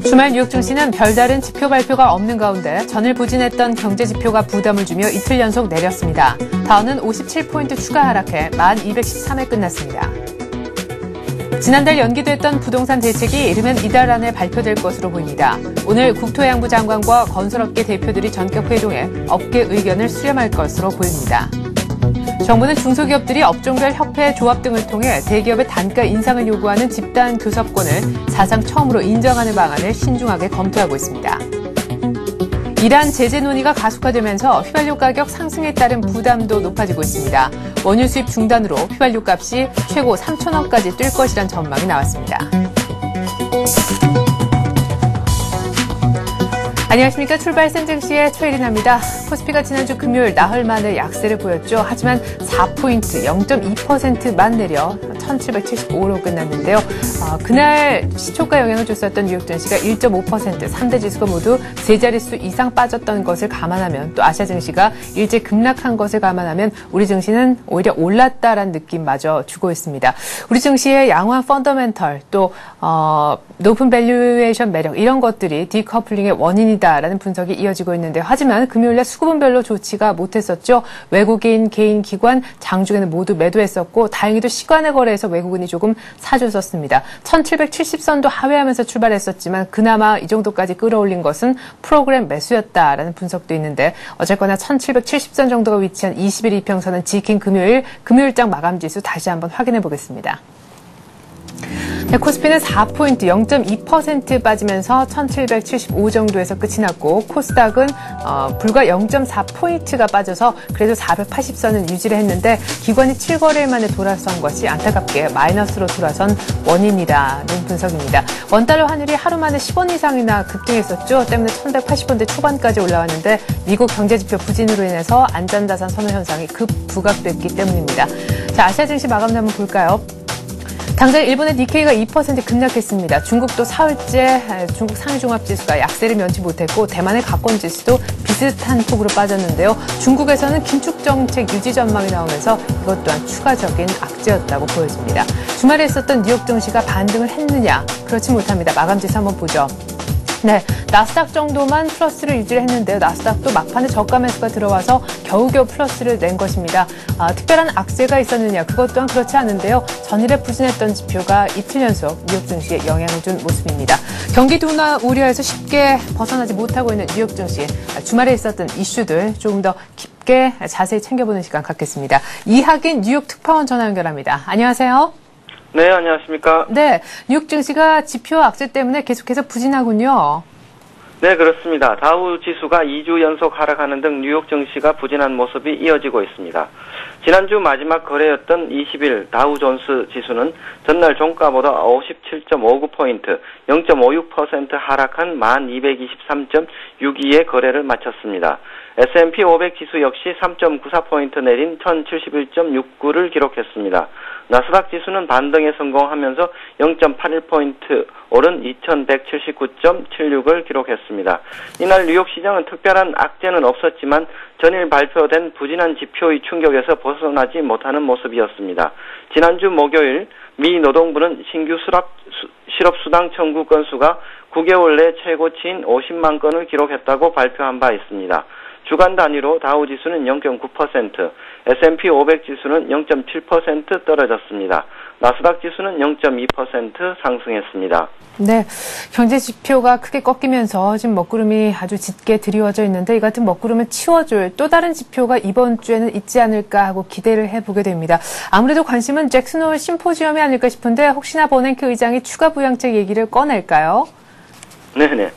주말 뉴욕 증시는 별다른 지표 발표가 없는 가운데 전일 부진했던 경제 지표가 부담을 주며 이틀 연속 내렸습니다. 다우는 57포인트 추가 하락해 1213에 끝났습니다. 지난달 연기됐던 부동산 대책이 이르면 이달 안에 발표될 것으로 보입니다. 오늘 국토해양부 장관과 건설업계 대표들이 전격 회동해 업계 의견을 수렴할 것으로 보입니다. 정부는 중소기업들이 업종별 협회, 조합 등을 통해 대기업의 단가 인상을 요구하는 집단 교섭권을 사상 처음으로 인정하는 방안을 신중하게 검토하고 있습니다. 이란 제재 논의가 가속화되면서 휘발유 가격 상승에 따른 부담도 높아지고 있습니다. 원유 수입 중단으로 휘발유 값이 최고 3,000원까지 뛸 것이란 전망이 나왔습니다. 안녕하십니까. 출발선 증시의 최일인입니다. 코스피가 지난주 금요일 나흘 만에 약세를 보였죠. 하지만 4포인트 0.2%만 내려 1775로 끝났는데요. 그날 시초가 영향을 줬었던 뉴욕 증시가 1.5%, 3대 지수가 모두 세 자릿수 이상 빠졌던 것을 감안하면, 또 아시아 증시가 일제 급락한 것을 감안하면 우리 증시는 오히려 올랐다라는 느낌마저 주고 있습니다. 우리 증시의 양호한 펀더멘털, 또 높은 밸류에이션 매력, 이런 것들이 디커플링의 원인이다라는 분석이 이어지고 있는데요. 하지만 금요일날 수급은별로 좋지가 못했었죠. 외국인, 개인, 기관, 장중에는 모두 매도했었고, 다행히도 시간의 거래에서 외국인이 조금 사줬었습니다. 1770선도 하회하면서 출발했었지만 그나마 이 정도까지 끌어올린 것은 프로그램 매수였다라는 분석도 있는데, 어쨌거나 1770선 정도가 위치한 20일 이평선은 지킨 금요일장 마감지수 다시 한번 확인해 보겠습니다. 네, 코스피는 4포인트 0.2% 빠지면서 1775 정도에서 끝이 났고, 코스닥은 불과 0.4포인트가 빠져서 그래도 480선은 유지를 했는데, 기관이 7거래일 만에 돌아선 것이 안타깝게 마이너스로 돌아선 원인이라는 분석입니다. 원달러 환율이 하루 만에 10원 이상이나 급등했었죠. 때문에 1180원대 초반까지 올라왔는데, 미국 경제지표 부진으로 인해서 안전자산 선호 현상이 급 부각됐기 때문입니다. 자, 아시아 증시 마감도 한번 볼까요? 당장 일본의 니케이가 2% 급락했습니다. 중국도 사흘째 중국 상위종합지수가 약세를 면치 못했고, 대만의 가권지수도 비슷한 폭으로 빠졌는데요. 중국에서는 긴축 정책 유지 전망이 나오면서 이것 또한 추가적인 악재였다고 보여집니다. 주말에 있었던 뉴욕 증시가 반등을 했느냐? 그렇지 못합니다. 마감지수 한번 보죠. 네, 나스닥 정도만 플러스를 유지를 했는데요. 나스닥도 막판에 저가 매수가 들어와서 겨우겨우 플러스를 낸 것입니다. 특별한 악재가 있었느냐? 그것 또한 그렇지 않은데요. 전일에 부진했던 지표가 이틀 연속 뉴욕 증시에 영향을 준 모습입니다. 경기 둔화 우려에서 쉽게 벗어나지 못하고 있는 뉴욕 증시, 주말에 있었던 이슈들 조금 더 깊게 자세히 챙겨보는 시간 갖겠습니다. 이학인 뉴욕 특파원 전화 연결합니다. 안녕하세요. 네, 안녕하십니까. 네, 뉴욕 증시가 지표 악재 때문에 계속해서 부진하군요. 네, 그렇습니다. 다우 지수가 2주 연속 하락하는 등 뉴욕 증시가 부진한 모습이 이어지고 있습니다. 지난주 마지막 거래였던 20일 다우존스 지수는 전날 종가보다 57.59포인트, 0.56% 하락한 1223.62의 거래를 마쳤습니다. S&P 500 지수 역시 3.94포인트 내린 1071.69를 기록했습니다. 나스닥 지수는 반등에 성공하면서 0.81포인트 오른 2179.76을 기록했습니다. 이날 뉴욕 시장은 특별한 악재는 없었지만 전일 발표된 부진한 지표의 충격에서 벗어나지 못하는 모습이었습니다. 지난주 목요일 미 노동부는 신규 실업수당 청구 건수가 9개월 내 최고치인 50만 건을 기록했다고 발표한 바 있습니다. 주간 단위로 다우지수는 0.9%, S&P 500 지수는 0.7% 떨어졌습니다. 나스닥 지수는 0.2% 상승했습니다. 네, 경제 지표가 크게 꺾이면서 지금 먹구름이 아주 짙게 드리워져 있는데, 이 같은 먹구름을 치워줄 또 다른 지표가 이번 주에는 있지 않을까 하고 기대를 해보게 됩니다. 아무래도 관심은 잭슨홀 심포지엄이 아닐까 싶은데, 혹시나 버냉키 의장이 추가 부양책 얘기를 꺼낼까요? 네네.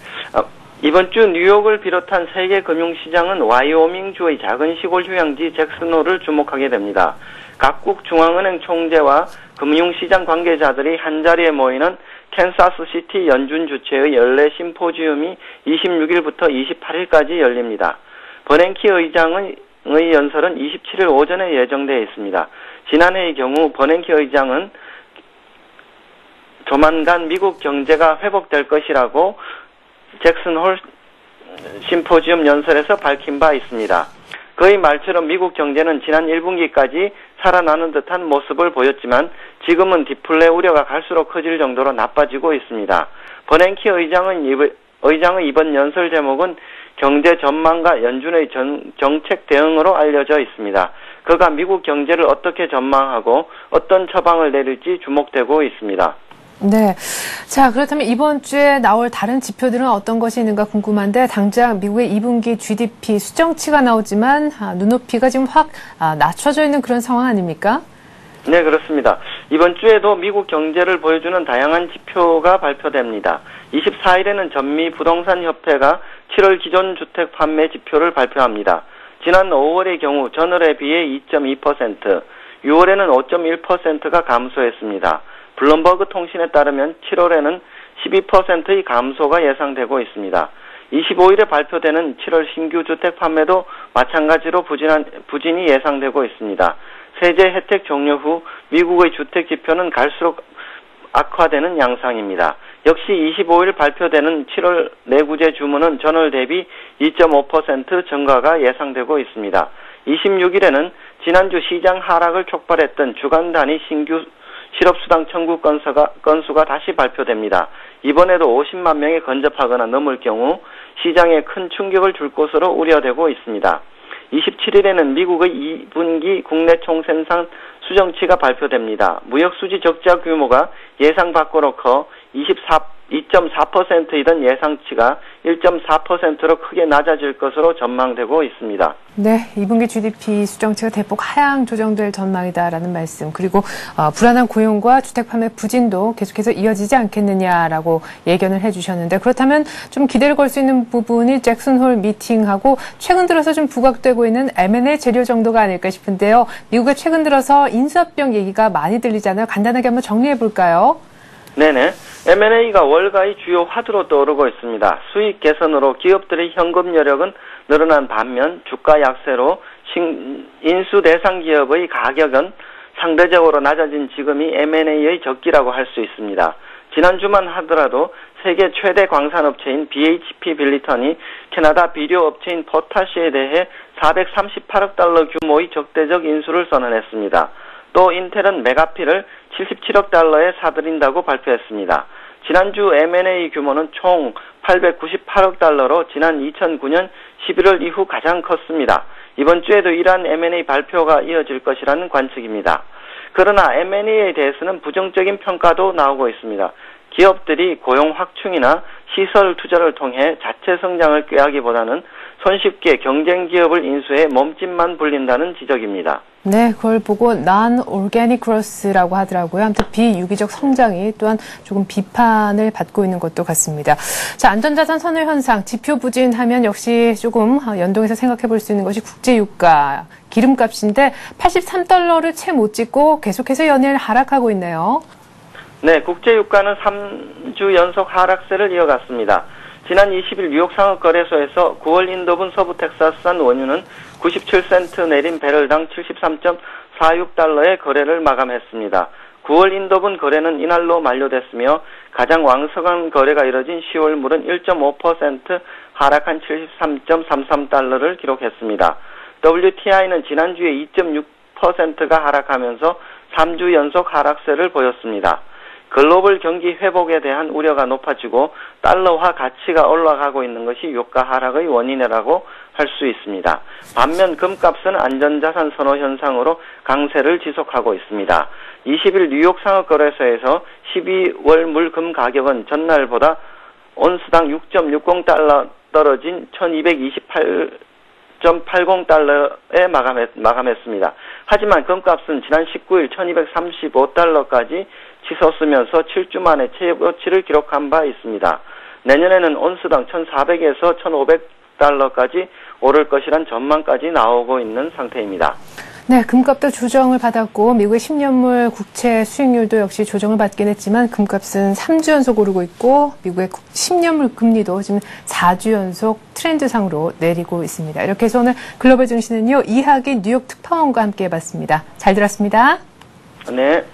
이번 주 뉴욕을 비롯한 세계 금융시장은 와이오밍주의 작은 시골 휴양지 잭슨홀을 주목하게 됩니다. 각국 중앙은행 총재와 금융시장 관계자들이 한자리에 모이는 캔사스시티 연준 주최의 연례 심포지움이 26일부터 28일까지 열립니다. 버냉키 의장의 연설은 27일 오전에 예정되어 있습니다. 지난해의 경우 버냉키 의장은 조만간 미국 경제가 회복될 것이라고 잭슨홀 심포지엄 연설에서 밝힌 바 있습니다. 그의 말처럼 미국 경제는 지난 1분기까지 살아나는 듯한 모습을 보였지만 지금은 디플레 우려가 갈수록 커질 정도로 나빠지고 있습니다. 버냉키 의장의 이번 연설 제목은 경제 전망과 연준의 정책 대응으로 알려져 있습니다. 그가 미국 경제를 어떻게 전망하고 어떤 처방을 내릴지 주목되고 있습니다. 네. 자, 그렇다면 이번 주에 나올 다른 지표들은 어떤 것이 있는가 궁금한데 당장 미국의 2분기 GDP 수정치가 나오지만 눈높이가 지금 확 낮춰져 있는 그런 상황 아닙니까? 네, 그렇습니다. 이번 주에도 미국 경제를 보여주는 다양한 지표가 발표됩니다. 24일에는 전미부동산협회가 7월 기존 주택 판매 지표를 발표합니다. 지난 5월의 경우 전월에 비해 2.2%, 6월에는 5.1%가 감소했습니다. 블룸버그 통신에 따르면 7월에는 12%의 감소가 예상되고 있습니다. 25일에 발표되는 7월 신규 주택 판매도 마찬가지로 부진이 예상되고 있습니다. 세제 혜택 종료 후 미국의 주택 지표는 갈수록 악화되는 양상입니다. 역시 25일 발표되는 7월 내구재 주문은 전월 대비 2.5% 증가가 예상되고 있습니다. 26일에는 지난주 시장 하락을 촉발했던 주간 단위 신규 실업수당 청구 건수가 다시 발표됩니다. 이번에도 50만 명에 근접하거나 넘을 경우 시장에 큰 충격을 줄 것으로 우려되고 있습니다. 27일에는 미국의 2분기 국내 총생산 수정치가 발표됩니다. 무역수지 적자 규모가 예상 밖으로 커 2.4%이던 예상치가 1.4%로 크게 낮아질 것으로 전망되고 있습니다. 네, 2분기 GDP 수정치가 대폭 하향 조정될 전망이다라는 말씀, 그리고 불안한 고용과 주택 판매 부진도 계속해서 이어지지 않겠느냐라고 예견을 해주셨는데, 그렇다면 좀 기대를 걸 수 있는 부분이 잭슨홀 미팅하고 최근 들어서 좀 부각되고 있는 M&A 재료 정도가 아닐까 싶은데요. 미국에 최근 들어서 인수합병 얘기가 많이 들리잖아요. 간단하게 한번 정리해 볼까요? 네네. M&A가 월가의 주요 화두로 떠오르고 있습니다. 수익 개선으로 기업들의 현금 여력은 늘어난 반면 주가 약세로 인수 대상 기업의 가격은 상대적으로 낮아진 지금이 M&A의 적기라고 할 수 있습니다. 지난주만 하더라도 세계 최대 광산업체인 BHP 빌리턴이 캐나다 비료 업체인 포타시에 대해 438억 달러 규모의 적대적 인수를 선언했습니다. 또 인텔은 메가필을 77억 달러에 사들인다고 발표했습니다. 지난주 M&A 규모는 총 898억 달러로 지난 2009년 11월 이후 가장 컸습니다. 이번 주에도 이러한 M&A 발표가 이어질 것이라는 관측입니다. 그러나 M&A에 대해서는 부정적인 평가도 나오고 있습니다. 기업들이 고용 확충이나 시설 투자를 통해 자체 성장을 꾀하기보다는 손쉽게 경쟁 기업을 인수해 몸집만 불린다는 지적입니다. 네, 그걸 보고 non-organic growth라고 하더라고요. 아무튼 비유기적 성장이 또한 조금 비판을 받고 있는 것도 같습니다. 자, 안전자산 선호 현상, 지표 부진하면 역시 조금 연동해서 생각해 볼 수 있는 것이 국제유가, 기름값인데 83달러를 채 못 찍고 계속해서 연일 하락하고 있네요. 네, 국제유가는 3주 연속 하락세를 이어갔습니다. 지난 20일 뉴욕 상업거래소에서 9월 인도분 서부 텍사스산 원유는 97센트 내린 배럴당 73.46달러의 거래를 마감했습니다. 9월 인도분 거래는 이날로 만료됐으며 가장 왕성한 거래가 이뤄진 10월 물은 1.5% 하락한 73.33달러를 기록했습니다. WTI는 지난주에 2.6%가 하락하면서 3주 연속 하락세를 보였습니다. 글로벌 경기 회복에 대한 우려가 높아지고 달러화 가치가 올라가고 있는 것이 유가 하락의 원인이라고 할 수 있습니다. 반면 금값은 안전자산 선호 현상으로 강세를 지속하고 있습니다. 20일 뉴욕 상업거래소에서 12월 물금 가격은 전날보다 온스당 6.60달러 떨어진 1228.80달러에 마감했습니다. 하지만 금값은 지난 19일 1235달러까지 치솟으면서 7주 만에 최고치를 기록한 바 있습니다. 내년에는 온스당 1400에서 1500달러까지 오를 것이란 전망까지 나오고 있는 상태입니다. 네, 금값도 조정을 받았고 미국의 10년물 국채 수익률도 역시 조정을 받긴 했지만 금값은 3주 연속 오르고 있고 미국의 10년물 금리도 지금 4주 연속 트렌드상으로 내리고 있습니다. 이렇게 해서 오늘 글로벌 증시는요, 이학인 뉴욕 특파원과 함께 해봤습니다. 잘 들었습니다. 네.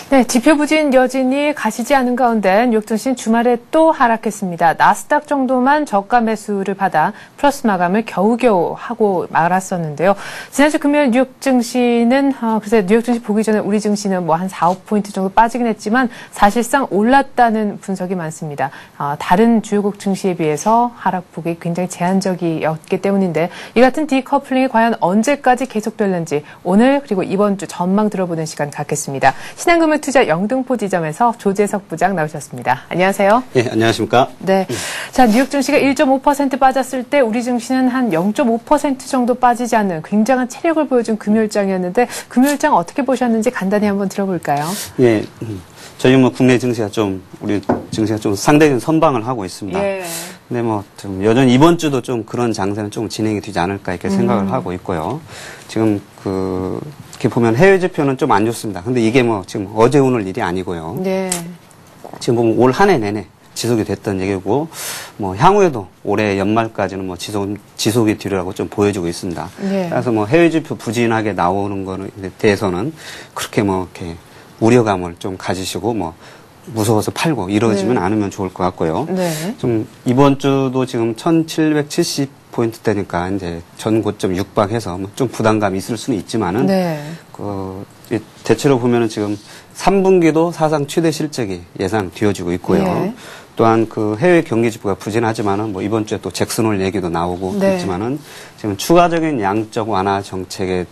네, 네, 지표 부진 여진이 가시지 않은 가운데 뉴욕 증시는 주말에 또 하락했습니다. 나스닥 정도만 저가 매수를 받아 플러스 마감을 겨우겨우 하고 말았었는데요. 지난주 금요일 뉴욕 증시는 글쎄 뉴욕 증시 보기 전에 우리 증시는 뭐 한 4, 5포인트 정도 빠지긴 했지만 사실상 올랐다는 분석이 많습니다. 다른 주요국 증시에 비해서 하락폭이 굉장히 제한적이었기 때문인데 이 같은 디커플링이 과연 언제까지 계속될는지 오늘 그리고 이번 주 전망 들어보는 시간 갖겠습니다. 신한금융투자 영등포 지점에서 조재석 부장 나오셨습니다. 안녕하세요. 예, 안녕하십니까. 네. 자, 뉴욕 증시가 1.5% 빠졌을 때 우리 증시는 한 0.5% 정도 빠지지 않는 굉장한 체력을 보여준 금요일장이었는데 금요일장 어떻게 보셨는지 간단히 한번 들어볼까요? 예. 저희 뭐 국내 증시가 우리 증시가 좀 상대적인 선방을 하고 있습니다. 예. 근데 뭐 좀 여전히 이번 주도 좀 그런 장세는 좀 진행이 되지 않을까 이렇게 생각을 하고 있고요. 지금 이렇게 보면 해외 지표는 좀 안 좋습니다. 근데 이게 뭐 지금 어제 오늘 일이 아니고요. 네. 지금 보면 올 한 해 내내 지속이 됐던 얘기고, 뭐 향후에도 올해 연말까지는 뭐 지속이 뒤라고 좀 보여지고 있습니다. 네. 그래서 뭐 해외 지표 부진하게 나오는 거에 대해서는 그렇게 뭐 이렇게 우려감을 좀 가지시고 뭐 무서워서 팔고 이러지면 않으면 좋을 것 같고요. 네. 좀 이번 주도 지금 1770포인트대니까 이제 전 고점 육박해서 뭐 좀 부담감이 있을 수는 있지만은 네. 대체로 보면은 지금 3분기도 사상 최대 실적이 예상되어지고 있고요. 예. 또한 해외 경기 지표가 부진하지만은 뭐 이번 주에 또 잭슨홀 얘기도 나오고 네. 있지만은 지금 추가적인 양적 완화 정책이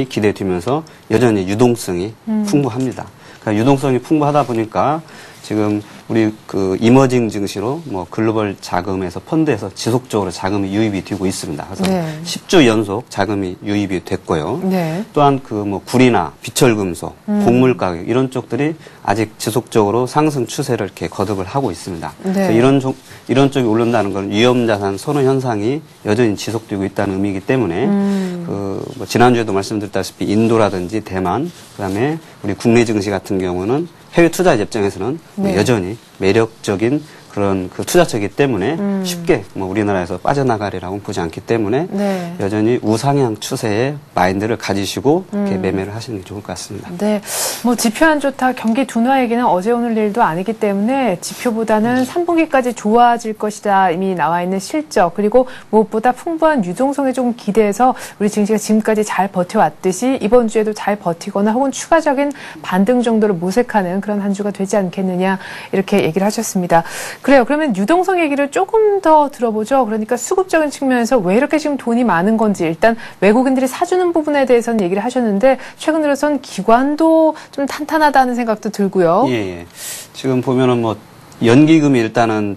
기대되면서 여전히 유동성이 풍부합니다. 그러니까 유동성이 풍부하다 보니까 지금 우리 이머징 증시로 뭐 글로벌 자금에서 펀드에서 지속적으로 자금이 유입이 되고 있습니다. 그래서 네. 10주 연속 자금이 유입이 됐고요. 네. 또한 뭐 구리나 비철금속, 곡물 가격 이런 쪽들이 아직 지속적으로 상승 추세를 이렇게 거듭을 하고 있습니다. 네. 그래서 이런 쪽이 오른다는 건 위험자산 선호 현상이 여전히 지속되고 있다는 의미이기 때문에 뭐 지난주에도 말씀드렸다시피 인도라든지 대만, 그다음에 우리 국내 증시 같은 경우는 해외 투자 입장에서는 네. 여전히 매력적인 그런 투자처이기 때문에 쉽게 뭐 우리나라에서 빠져나가리라고 보지 않기 때문에 네. 여전히 우상향 추세의 마인드를 가지시고 이렇게 매매를 하시는 게 좋을 것 같습니다. 네. 뭐 지표 안 좋다, 경기 둔화 얘기는 어제 오늘 일도 아니기 때문에 지표보다는 3분기까지 좋아질 것이다 이미 나와 있는 실적 그리고 무엇보다 풍부한 유동성에 좀 기대해서 우리 증시가 지금까지 잘 버텨왔듯이 이번 주에도 잘 버티거나 혹은 추가적인 반등 정도를 모색하는 그런 한 주가 되지 않겠느냐 이렇게 얘기를 하셨습니다. 그래요. 그러면 유동성 얘기를 조금 더 들어보죠. 그러니까 수급적인 측면에서 왜 이렇게 지금 돈이 많은 건지 일단 외국인들이 사주는 부분에 대해서는 얘기를 하셨는데 최근 들어선 기관도 좀 탄탄하다는 생각도 들고요. 예. 지금 보면은 뭐 연기금이 일단은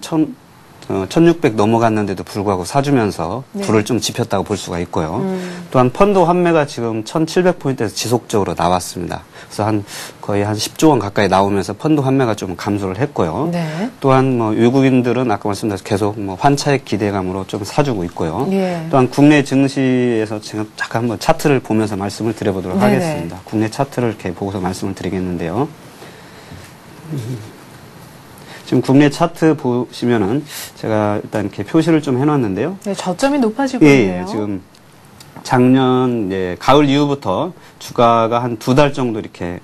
1600 넘어갔는데도 불구하고 사주면서 네. 불을 좀 지폈다고 볼 수가 있고요. 또한 펀드 환매가 지금 1700포인트에서 지속적으로 나왔습니다. 그래서 거의 한 10조 원 가까이 나오면서 펀드 환매가 좀 감소를 했고요. 네. 또한 뭐 외국인들은 아까 말씀드린 계속 뭐 환차익 기대감으로 좀 사주고 있고요. 예. 또한 국내 증시에서 지금 잠깐 한번 차트를 보면서 말씀을 드려보도록 네네. 하겠습니다. 국내 차트를 이렇게 보고서 말씀을 드리겠는데요. 지금 국내 차트 보시면은 제가 일단 이렇게 표시를 좀 해놨는데요. 네, 저점이 높아지고 예, 있네요. 지금 작년 가을 이후부터 주가가 한 2달 정도 이렇게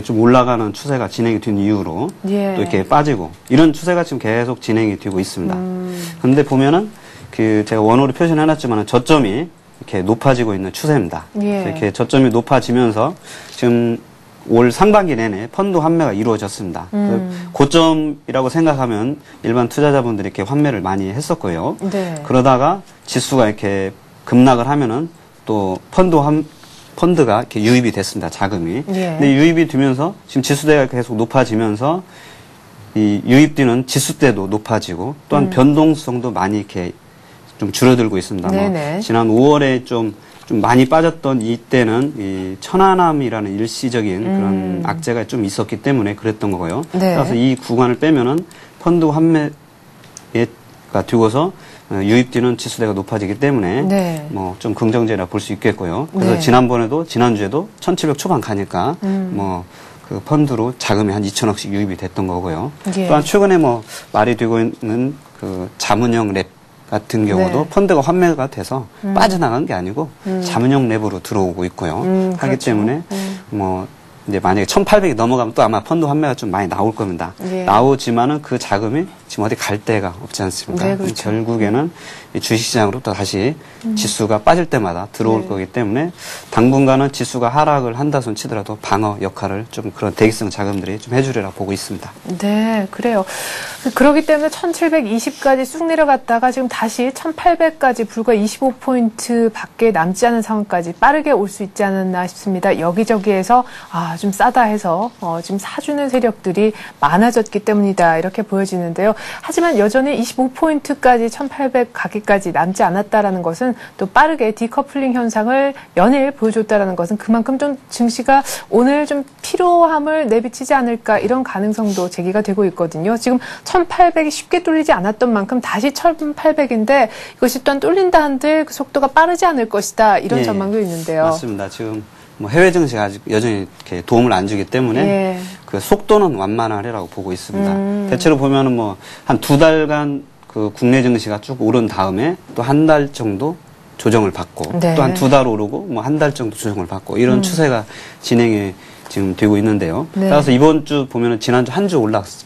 좀 올라가는 추세가 진행이 된 이후로 예. 또 이렇게 빠지고 이런 추세가 지금 계속 진행이 되고 있습니다. 그런데 보면은 제가 원으로 표시는 해놨지만 저점이 이렇게 높아지고 있는 추세입니다. 예. 이렇게 저점이 높아지면서 지금 올 상반기 내내 펀드 환매가 이루어졌습니다. 고점이라고 생각하면 일반 투자자분들이 이렇게 환매를 많이 했었고요. 네. 그러다가 지수가 이렇게 급락을 하면은 또 펀드가 이렇게 유입이 됐습니다. 자금이. 예. 근데 유입이 되면서 지금 지수대가 계속 높아지면서 이 유입되는 지수대도 높아지고 또한 변동성도 많이 이렇게 좀 줄어들고 있습니다. 네네. 지난 5월에 좀 많이 빠졌던 이때는 이 천안함이라는 일시적인 그런 악재가 좀 있었기 때문에 그랬던 거고요. 네. 그래서 이 구간을 빼면은 펀드 환매가 되고서 유입되는 지수대가 높아지기 때문에 네. 뭐 좀 긍정적이라 볼 수 있겠고요. 그래서 네. 지난주에도 1700 초반 가니까 뭐 펀드로 자금이 한 2천억씩 유입이 됐던 거고요. 예. 또한 최근에 뭐 말이 되고 있는 자문형 랩 같은 경우도 네. 펀드가 환매가 돼서 빠져나간 게 아니고 자문형 랩으로 들어오고 있고요. 하기 그렇죠. 때문에 뭐 이제 만약에 1,800이 넘어가면 또 아마 펀드 환매가 좀 많이 나올 겁니다. 예. 나오지만은 그 자금이 지금 어디 갈 데가 없지 않습니까? 네, 그렇죠. 결국에는 이 주식시장으로 또 다시 지수가 빠질 때마다 들어올 네. 거기 때문에 당분간은 지수가 하락을 한다 손 치더라도 방어 역할을 좀 그런 대기성 자금들이 좀 해주리라 보고 있습니다. 네, 그래요. 그렇기 때문에 1720까지 쑥 내려갔다가 지금 다시 1800까지 불과 25포인트 밖에 남지 않은 상황까지 빠르게 올 수 있지 않았나 싶습니다. 여기저기에서 좀 싸다 해서 지금 사주는 세력들이 많아졌기 때문이다 이렇게 보여지는데요. 하지만 여전히 25포인트까지 1800 가기까지 남지 않았다라는 것은 또 빠르게 디커플링 현상을 연일 보여줬다라는 것은 그만큼 좀 증시가 오늘 좀 피로함을 내비치지 않을까 이런 가능성도 제기가 되고 있거든요. 지금 1800이 쉽게 뚫리지 않았던 만큼 다시 1800인데 이것이 또한 뚫린다 한들 그 속도가 빠르지 않을 것이다 이런 예, 전망도 있는데요. 맞습니다. 지금 뭐 해외 증시가 아직 여전히 이렇게 도움을 안 주기 때문에 예. 그 속도는 완만하리라고 보고 있습니다. 대체로 보면은 뭐 한 2달간 그 국내 증시가 쭉 오른 다음에 또 한 달 정도 조정을 받고 네. 또 한 2달 오르고 뭐 한 달 정도 조정을 받고 이런 추세가 진행이 지금 되고 있는데요. 네. 따라서 이번 주 보면은 지난주 한 주 올랐기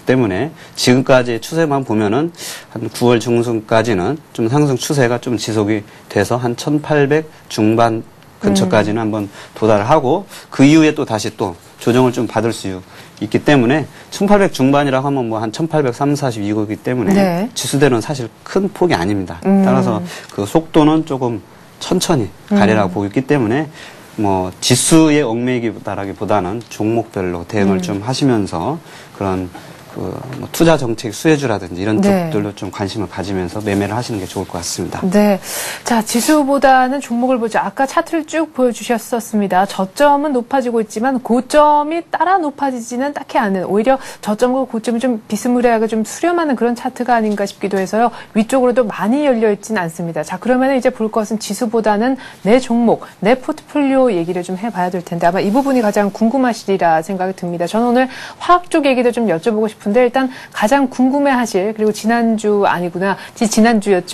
때문에 지금까지의 추세만 보면은 한 9월 중순까지는 좀 상승 추세가 좀 지속이 돼서 한 1800 중반 근처까지는 한번 도달을 하고 그 이후에 또 다시 또 조정을 좀 받을 수 있기 때문에 1800 중반이라고 하면 뭐 한 1830, 42거기 때문에 네. 지수대는 사실 큰 폭이 아닙니다. 따라서 그 속도는 조금 천천히 가리라고 보고 있기 때문에 뭐 지수의 얽매이기보다는 종목별로 대응을 좀 하시면서 그런 뭐 투자 정책 수혜주라든지 이런 네. 쪽들로 좀 관심을 가지면서 매매를 하시는 게 좋을 것 같습니다. 네. 자, 지수보다는 종목을 보죠. 아까 차트를 쭉 보여주셨었습니다. 저점은 높아지고 있지만 고점이 따라 높아지지는 딱히 않은 오히려 저점과 고점이 좀 비스무리하게 좀 수렴하는 그런 차트가 아닌가 싶기도 해서요. 위쪽으로도 많이 열려있지는 않습니다. 자, 그러면 이제 볼 것은 지수보다는 내 종목, 내 포트폴리오 얘기를 좀 해봐야 될 텐데 아마 이 부분이 가장 궁금하시리라 생각이 듭니다. 저는 오늘 화학 쪽 얘기도 좀 여쭤보고 싶은데 일단 가장 궁금해하실 그리고 지난주였죠.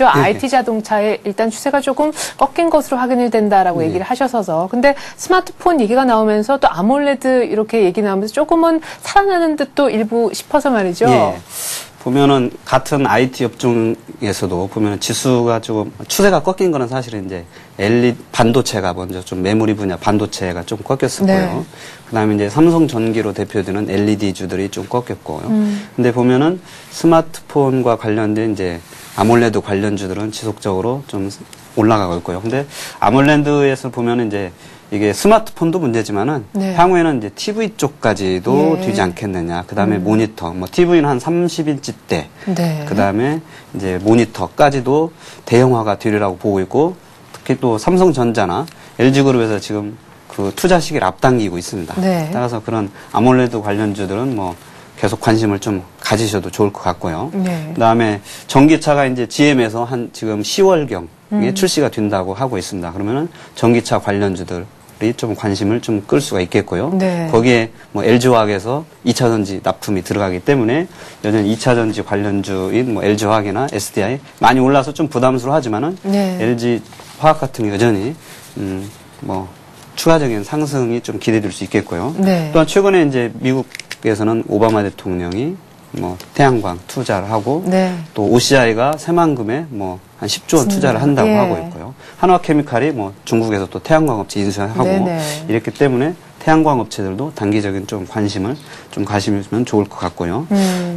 IT 자동차의 일단 추세가 조금 꺾인 것으로 확인이 된다라고 네. 얘기를 하셔서 근데 스마트폰 얘기가 나오면서 또 아몰레드 이렇게 얘기 나오면서 조금은 살아나는 듯도 일부 싶어서 말이죠. 예. 보면은 같은 IT 업종에서도 보면은 지수가 조금 추세가 꺾인 거는 사실은 이제 LED 반도체가 먼저 좀 메모리 분야 반도체가 좀 꺾였었고요. 네. 그다음에 이제 삼성전기로 대표되는 LED주들이 좀 꺾였고요. 근데 보면은 스마트폰과 관련된 이제 아몰레드 관련주들은 지속적으로 좀 올라가고 있고요. 근데 아몰레드에서 보면은 이제 이게 스마트폰도 문제지만은 네. 향후에는 이제 TV 쪽까지도 예. 되지 않겠느냐. 그다음에 모니터, 뭐 TV는 한 30인치대. 네. 그다음에 이제 모니터까지도 대형화가 되리라고 보고 있고 특히 또 삼성전자나 LG그룹에서 지금 그 투자 시기를 앞당기고 있습니다. 네. 따라서 그런 아몰레드 관련주들은 뭐 계속 관심을 좀 가지셔도 좋을 것 같고요. 네. 그다음에 전기차가 이제 GM에서 한 지금 10월경에 출시가 된다고 하고 있습니다. 그러면은 전기차 관련주들이 좀 관심을 좀 끌 수가 있겠고요. 네. 거기에 뭐 LG화학에서 2차 전지 납품이 들어가기 때문에 여전히 2차 전지 관련주인 뭐 LG화학이나 SDI 많이 올라서 좀 부담스러워하지만은 네. LG화학 같은 게 여전히 뭐 추가적인 상승이 좀 기대될 수 있겠고요. 네. 또한 최근에 이제 미국에서는 오바마 대통령이 뭐 태양광 투자를 하고 네. 또 OCI가 새만금에 뭐 한 10조 원 투자를 한다고 예. 하고 있고요. 한화케미칼이 뭐 중국에서 또 태양광 업체 인수하고 네네. 이랬기 때문에 태양광 업체들도 단기적인 좀 관심을 좀 가시면 좋을 것 같고요.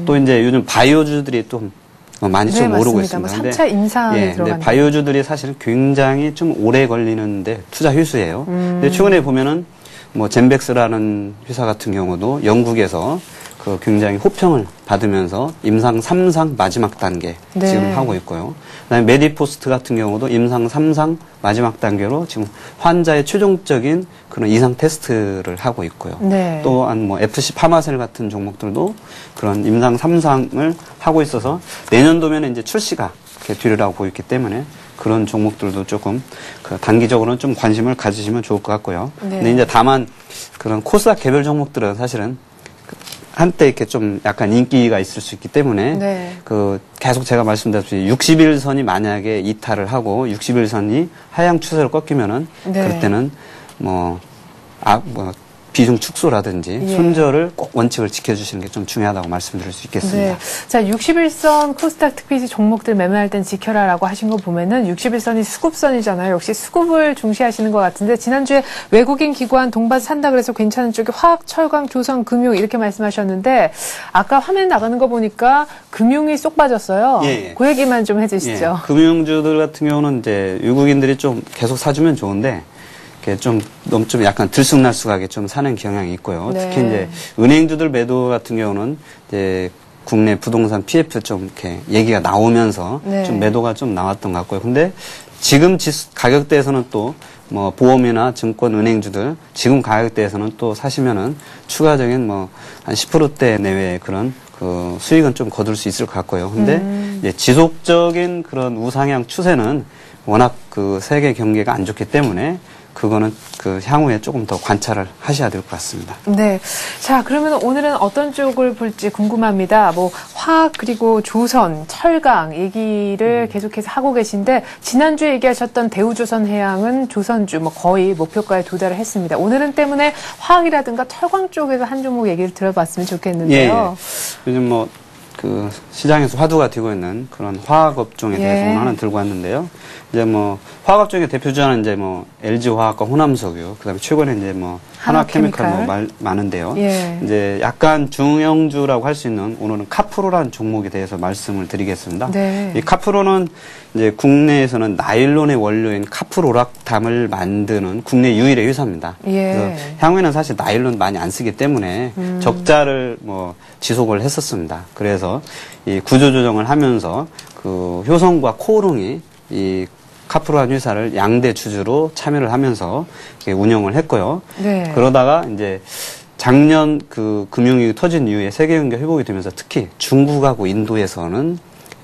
또 이제 요즘 바이오주들이 좀 많이 네, 좀 오르고 맞습니다. 있습니다. 뭐 3차 임상에 근데 들어가는 바이오주들이 사실 굉장히 좀 오래 걸리는데 투자 효수예요. 근데 최근에 보면은 뭐 젠백스라는 회사 같은 경우도 영국에서 그 굉장히 호평을 받으면서 임상 3상 마지막 단계 네. 지금 하고 있고요. 그다음에 메디포스트 같은 경우도 임상 3상 마지막 단계로 지금 환자의 최종적인 그런 이상 테스트를 하고 있고요. 네. 또한 뭐 FC 파마셀 같은 종목들도 그런 임상 3상을 하고 있어서 내년도면 이제 출시가 되리라고 보였기 때문에 그런 종목들도 조금 그 단기적으로는 좀 관심을 가지시면 좋을 것 같고요. 네. 근데 이제 다만 그런 코스닥 개별 종목들은 사실은 한때 이렇게 좀 약간 인기가 있을 수 있기 때문에 네. 그 계속 제가 말씀드렸듯이 60일선이 만약에 이탈을 하고 60일선이 하향 추세로 꺾이면은 네. 그럴 때는 뭐 비중 축소라든지 예. 손절을 꼭 원칙을 지켜주시는 게 좀 중요하다고 말씀드릴 수 있겠습니다. 네. 자, 60일선 코스닥 특비지 종목들 매매할 땐 지켜라라고 하신 거 보면은 60일선이 수급선이잖아요. 역시 수급을 중시하시는 것 같은데 지난주에 외국인 기관 동반 산다 그래서 괜찮은 쪽이 화학, 철강, 조선, 금융 이렇게 말씀하셨는데 아까 화면 나가는 거 보니까 금융이 쏙 빠졌어요. 예. 그 얘기만 좀 해주시죠. 예. 금융주들 같은 경우는 이제 외국인들이 좀 계속 사주면 좋은데 좀 약간 들쑥날쑥하게 좀 사는 경향이 있고요. 네. 특히 이제 은행주들 매도 같은 경우는 이제 국내 부동산 PF 좀 이렇게 얘기가 나오면서 네. 좀 매도가 좀 나왔던 것 같고요. 근데 지금 가격대에서는 또 뭐 보험이나 증권 은행주들 지금 가격대에서는 또 사시면은 추가적인 뭐 한 10%대 내외의 그런 그 수익은 좀 거둘 수 있을 것 같고요. 근데 이제 지속적인 그런 우상향 추세는 워낙 그 세계 경기가 안 좋기 때문에 그거는 그 향후에 조금 더 관찰을 하셔야 될 것 같습니다. 네. 자, 그러면 오늘은 어떤 쪽을 볼지 궁금합니다. 뭐, 화학, 그리고 조선, 철강 얘기를 계속해서 하고 계신데, 지난주에 얘기하셨던 대우조선해양은 조선주, 뭐, 거의 목표가에 도달을 했습니다. 오늘은 때문에 화학이라든가 철강 쪽에서 한 종목 얘기를 들어봤으면 좋겠는데요. 예. 요즘 뭐, 그 시장에서 화두가 되고 있는 그런 화학업종에 대해서 오늘 하나 들고 왔는데요. 이제 뭐 화학업종의 대표주자는 이제 뭐 LG화학과 호남석유, 그다음에 최근에 이제 뭐 한화케미칼 뭐 많은데요. 예. 이제 약간 중형주라고 할 수 있는 오늘은 카프로라는 종목에 대해서 말씀을 드리겠습니다. 네. 이 카프로는 이제 국내에서는 나일론의 원료인 카프로락탐을 만드는 국내 유일의 회사입니다. 예. 그래서 향후에는 사실 나일론 많이 안 쓰기 때문에 적자를 뭐 지속을 했었습니다. 그래서 이 구조조정을 하면서 그 효성과 코오롱이 이 카프로한 회사를 양대 주주로 참여를 하면서 운영을 했고요. 네. 그러다가 이제 작년 그 금융위기 터진 이후에 세계 경기가 회복이 되면서 특히 중국하고 인도에서는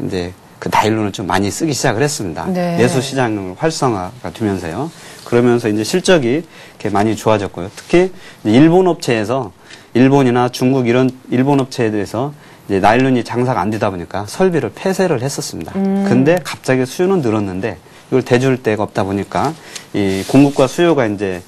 이제 그 나일론을 좀 많이 쓰기 시작을 했습니다. 네. 내수 시장을 활성화가 되면서요. 그러면서 이제 실적이 이렇게 많이 좋아졌고요. 특히 일본 업체에서 일본이나 중국 이런 일본 업체에 대해서 이제 나일론이 장사가 안 되다 보니까 설비를 폐쇄를 했었습니다. 근데 갑자기 수요는 늘었는데 이걸 대줄 데가 없다 보니까 이 공급과 수요가 이제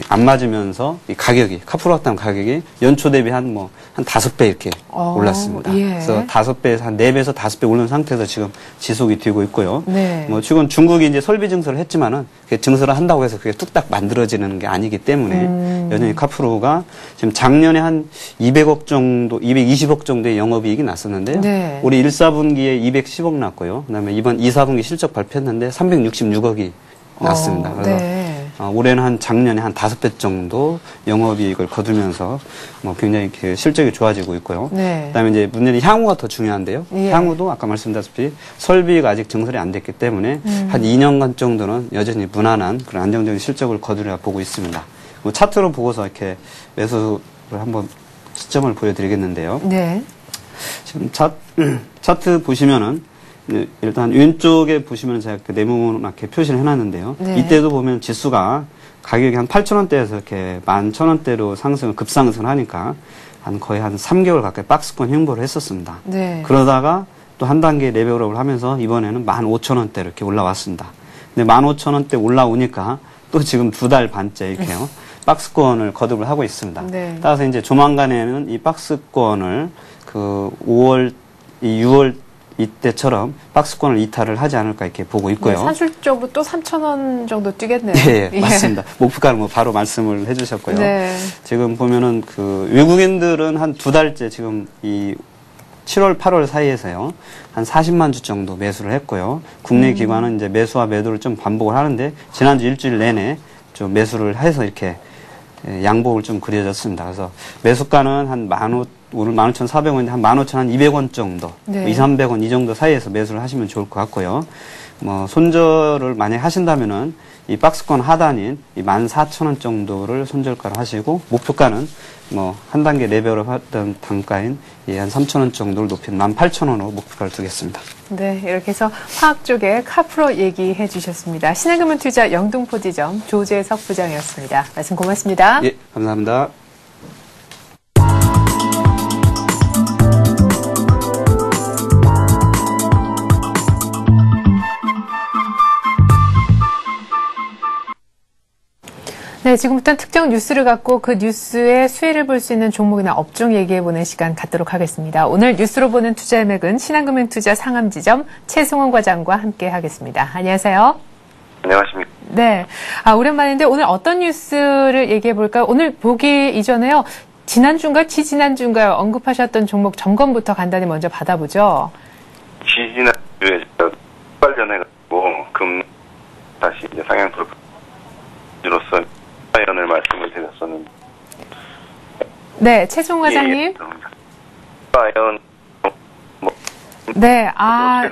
안 맞으면서 이 가격이 카프로락탐 가격이 연초 대비 한 5배 이렇게 올랐습니다. 예. 그래서 5배에서 한 4배에서 5배 오른 상태에서 지금 지속이 되고 있고요. 네. 뭐 지금 중국이 이제 설비 증설을 했지만은 증설을 한다고 해서 그게 뚝딱 만들어지는 게 아니기 때문에 여전히 카프로가 지금 작년에 한 200억 정도, 220억 정도의 영업이익이 났었는데요. 네. 올해 1, 4분기에 210억 났고요. 그다음에 이번 2, 4분기 실적 발표했는데 366억이 났습니다. 그래서 네. 올해는 한 작년에 한 5배 정도 영업이익을 거두면서 뭐 굉장히 실적이 좋아지고 있고요. 네. 그다음에 이제 문제는 향후가 더 중요한데요. 예. 향후도 아까 말씀드렸다시피 설비가 아직 증설이 안 됐기 때문에 한 2년간 정도는 여전히 무난한 그런 안정적인 실적을 거두리라 보고 있습니다. 뭐 차트로 보고서 이렇게 매수를 한번 시점을 보여드리겠는데요. 네. 지금 차트 보시면은 일단 왼쪽에 보시면 제가 네모나게 표시를 해놨는데요. 네. 이때도 보면 지수가 가격이 한 8,000원대에서 이렇게 11,000원대로 급상승을 하니까 거의 한 3개월 가까이 박스권 횡보를 했었습니다. 네. 그러다가 또 한 단계 레벨업을 하면서 이번에는 15,000원대 이렇게 올라왔습니다. 근데 15,000원대 올라오니까 또 지금 2달 반째 이렇게요. 박스권을 거듭을 하고 있습니다. 네. 따라서 이제 조만간에는 이 박스권을 그 5월, 6월 이때처럼 박스권을 이탈을 하지 않을까 이렇게 보고 있고요. 네, 산술적으로 또 3,000원 정도 뛰겠네요. 예, 맞습니다. 목표가를 뭐 바로 말씀을 해주셨고요. 네. 지금 보면은 그 외국인들은 한 2달째 지금 이 7월, 8월 사이에서요. 한 40만 주 정도 매수를 했고요. 국내 기관은 이제 매수와 매도를 좀 반복을 하는데 지난주 일주일 내내 좀 매수를 해서 이렇게 양복을 좀 그려졌습니다. 그래서 매수가는 한 오늘 15,400원인데 한 15,200원 정도, 네. 2,300원 이 정도 사이에서 매수를 하시면 좋을 것 같고요. 뭐 손절을 만약 하신다면은 이 박스권 하단인 이 14,000원 정도를 손절가로 하시고 목표가는 뭐 한 단계 레벨업 했던 단가인 한 3,000원 정도를 높인 18,000원으로 목표가를 두겠습니다. 네, 이렇게 해서 화학 쪽에 카프로 얘기해 주셨습니다. 신한금융투자 영등포지점 조재석 부장이었습니다. 말씀 고맙습니다. 예, 감사합니다. 네, 지금부터는 특정 뉴스를 갖고 그 뉴스의 수혜를 볼 수 있는 종목이나 업종 얘기해보는 시간 갖도록 하겠습니다. 오늘 뉴스로 보는 투자의 맥은 신한금융투자 상암지점 최승원 과장과 함께 하겠습니다. 안녕하세요. 안녕하십니까. 네. 오랜만인데 오늘 어떤 뉴스를 얘기해볼까요? 오늘 보기 이전에요. 지난주인가요? 지지난주인가요? 언급하셨던 종목 점검부터 간단히 먼저 받아보죠. 지지난주에 관련해가지고 다시 이제 상향 돌파로서 사연을 말씀을 드렸었는데. 네, 최승원 과장님. 사연. 네,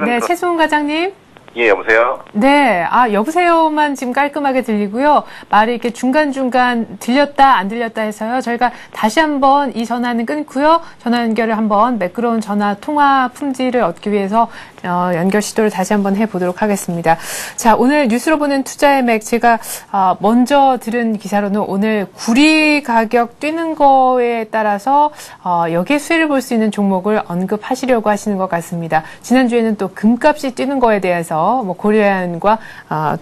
네, 최승원 과장님. 예, 여보세요? 네, 여보세요만 지금 깔끔하게 들리고요. 말이 이렇게 중간중간 들렸다, 안 들렸다 해서요. 저희가 다시 한번 이 전화는 끊고요. 전화 연결을 한번 매끄러운 전화 통화 품질을 얻기 위해서 연결 시도를 다시 한번 해보도록 하겠습니다. 자, 오늘 뉴스로 보는 투자의 맥 제가 먼저 들은 기사로는 오늘 구리 가격 뛰는 거에 따라서 여기에 수혜를 볼 수 있는 종목을 언급하시려고 하시는 것 같습니다. 지난주에는 또 금값이 뛰는 거에 대해서 뭐 고려아연과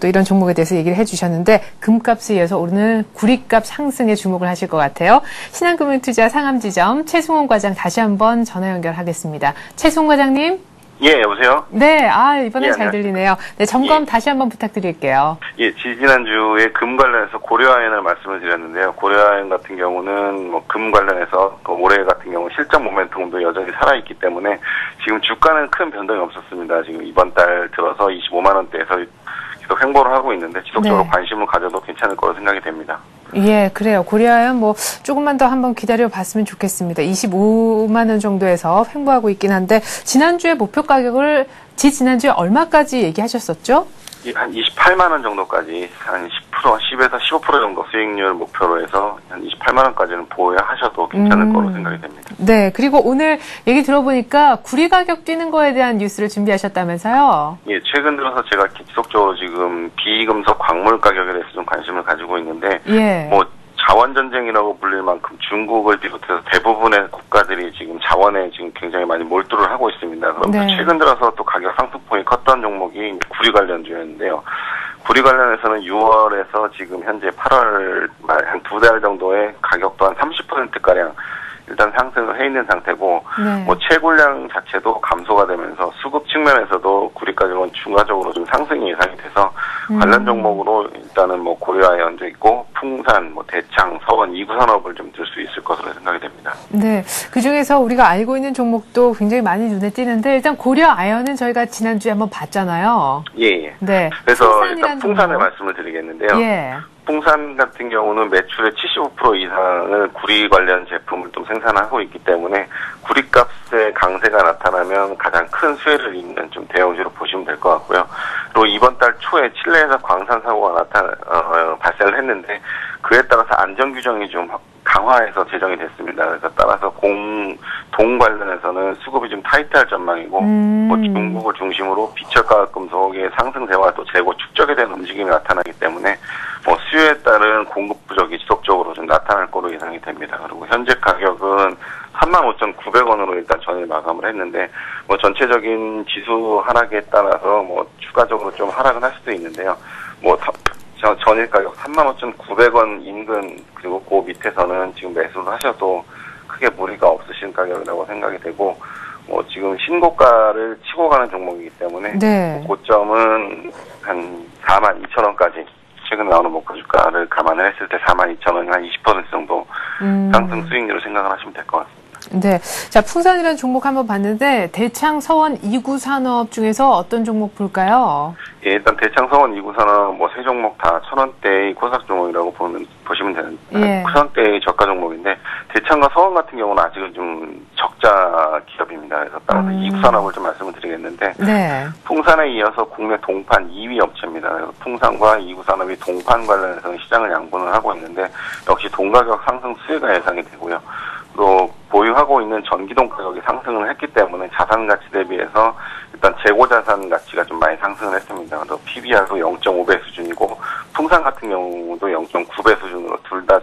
또 이런 종목에 대해서 얘기를 해주셨는데 금값에 이어서 오늘 구리값 상승에 주목을 하실 것 같아요. 신한금융투자 상암지점 최승원 과장 다시 한번 전화 연결하겠습니다. 최승원 과장님. 예, 여보세요? 네, 이번엔 예, 잘 들리네요. 네, 점검 예. 다시 한번 부탁드릴게요. 예, 지난주에 금 관련해서 고려아연을 말씀을 드렸는데요. 고려아연 같은 경우는 뭐 금 관련해서 올해 같은 경우 실적 모멘텀도 여전히 살아있기 때문에 지금 주가는 큰 변동이 없었습니다. 지금 이번 달 들어서 25만 원대에서 계속 횡보를 하고 있는데 지속적으로 네. 관심을 가져도 괜찮을 거로 생각이 됩니다. 예, 그래요. 고려아연 조금만 더 한번 기다려 봤으면 좋겠습니다. 25만 원 정도에서 횡보하고 있긴 한데 지난주에 목표 가격을 지난주에 얼마까지 얘기하셨었죠? 한 28만 원 정도까지 한 10%, 10에서 15% 정도 수익률 목표로 해서 한 28만 원까지는 보유하셔도 괜찮을 거로 생각이 됩니다. 네, 그리고 오늘 얘기 들어보니까 구리 가격 뛰는 거에 대한 뉴스를 준비하셨다면서요? 예, 최근 들어서 제가 지속적으로 지금 비금속 광물 가격에 대해서 좀 관심을 가지고 있는데, 예. 자원 전쟁이라고 불릴 만큼 중국을 비롯해서 대부분의 국가들이 지금 자원에 지금 굉장히 많이 몰두를 하고 있습니다. 그럼 네. 최근 들어서 또 가격 상승폭이 컸던 종목이 구리 관련주였는데요. 구리 관련해서는 6월에서 지금 현재 8월 말 한 2달 정도의 가격도 한 30%가량 일단 상승을 해 있는 상태고, 네. 채굴량 자체도 감소가 되면서 수급 측면에서도 구리 가격은 중과적으로 좀 상승이 예상이 돼서 관련 종목으로 일단은 고려아연도 있고 풍산, 대창, 서원, 이구 산업을 좀 들 수 있을 것으로 생각이 됩니다. 네, 그 중에서 우리가 알고 있는 종목도 굉장히 많이 눈에 띄는데 일단 고려아연은 저희가 지난주에 한번 봤잖아요. 예. 네. 그래서 일단 풍산을 말씀을 드리겠는데요. 예. 풍산 같은 경우는 매출의 75% 이상을 구리 관련 제품을 좀 생산하고 있기 때문에 구리값의 강세가 나타나면 가장 큰 수혜를 입는 좀 대형주로 보시면 될 것 같고요. 그리고 이번 달 초에 칠레에서 광산 사고가 발생을 했는데 그에 따라서 안전 규정이 좀 강화해서 제정이 됐습니다. 그래서 따라서 동 관련해서는 수급이 좀 타이트할 전망이고 중국을 중심으로 비철가격 금속의 상승세와 또 재고 축적에 대한 움직임이 나타나기 때문에 수요에 따른 공급 부족이 지속적으로 좀 나타날 거로 예상이 됩니다. 그리고 현재 가격은 35,900원으로 일단 전일 마감을 했는데 전체적인 지수 하락에 따라서 추가적으로 좀 하락은 할 수도 있는데요. 전일 가격 35,900원 인근 그리고 그 밑에서는 지금 매수를 하셔도 크게 무리가 없으신 가격이라고 생각이 되고 지금 신고가를 치고 가는 종목이기 때문에 네. 고점은 한 42,000원까지 최근 나오는 목표 주가를 감안을 했을 때 42,000원이 한 20% 정도 상승 수익률을 생각을 하시면 될 것 같습니다. 네. 자, 풍산이라는 종목 한번 봤는데 대창, 서원, 이구 산업 중에서 어떤 종목 볼까요? 예, 일단 대창, 서원, 이구 산업 세 종목 다 1,000원대의 코스닥 종목이라고 보시면 되는 예. 1,000원대의 저가 종목인데 대창과 서원 같은 경우는 아직은 좀 적자 기업입니다. 그래서 따라서 이구 산업을 좀 말씀을 드리겠는데 네. 풍산에 이어서 국내 동판 2위 업체입니다. 그래서 풍산과 이구 산업이 동판 관련해서 시장을 양분을 하고 있는데 역시 동가격 상승 수혜가 예상이 되고요. 또 보유하고 있는 전기동 가격이 상승을 했기 때문에 자산 가치 대비해서 일단 재고 자산 가치가 좀 많이 상승을 했습니다. 그래서 PBR도 0.5배 수준이고 풍산 같은 경우도 0.9배 수준으로 둘 다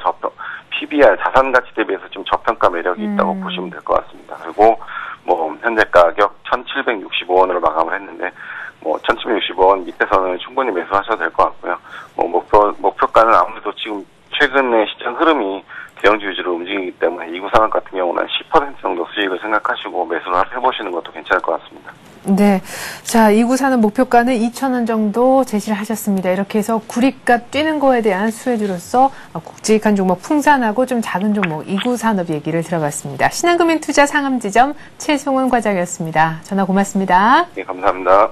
PBR 자산 가치 대비해서 좀 저평가 매력이 있다고 보시면 될 것 같습니다. 그리고 현재 가격 1,765원으로 마감을 했는데 1,765원 밑에서는 충분히 매수하셔도 될 것 같고요. 목표가는 아무래도 지금 최근 생각하시고 매수를 해보시는 것도 괜찮을 것 같습니다. 네. 자, 2구 사는 목표가는 2,000원 정도 제시를 하셨습니다. 이렇게 해서 구리값 뛰는 거에 대한 수혜주로서 굵직한 종목 풍산하고 좀 작은 종목 2구 산업 얘기를 들어봤습니다. 신한금융투자 상암지점 최송은 과장이었습니다. 전화 고맙습니다. 네, 감사합니다.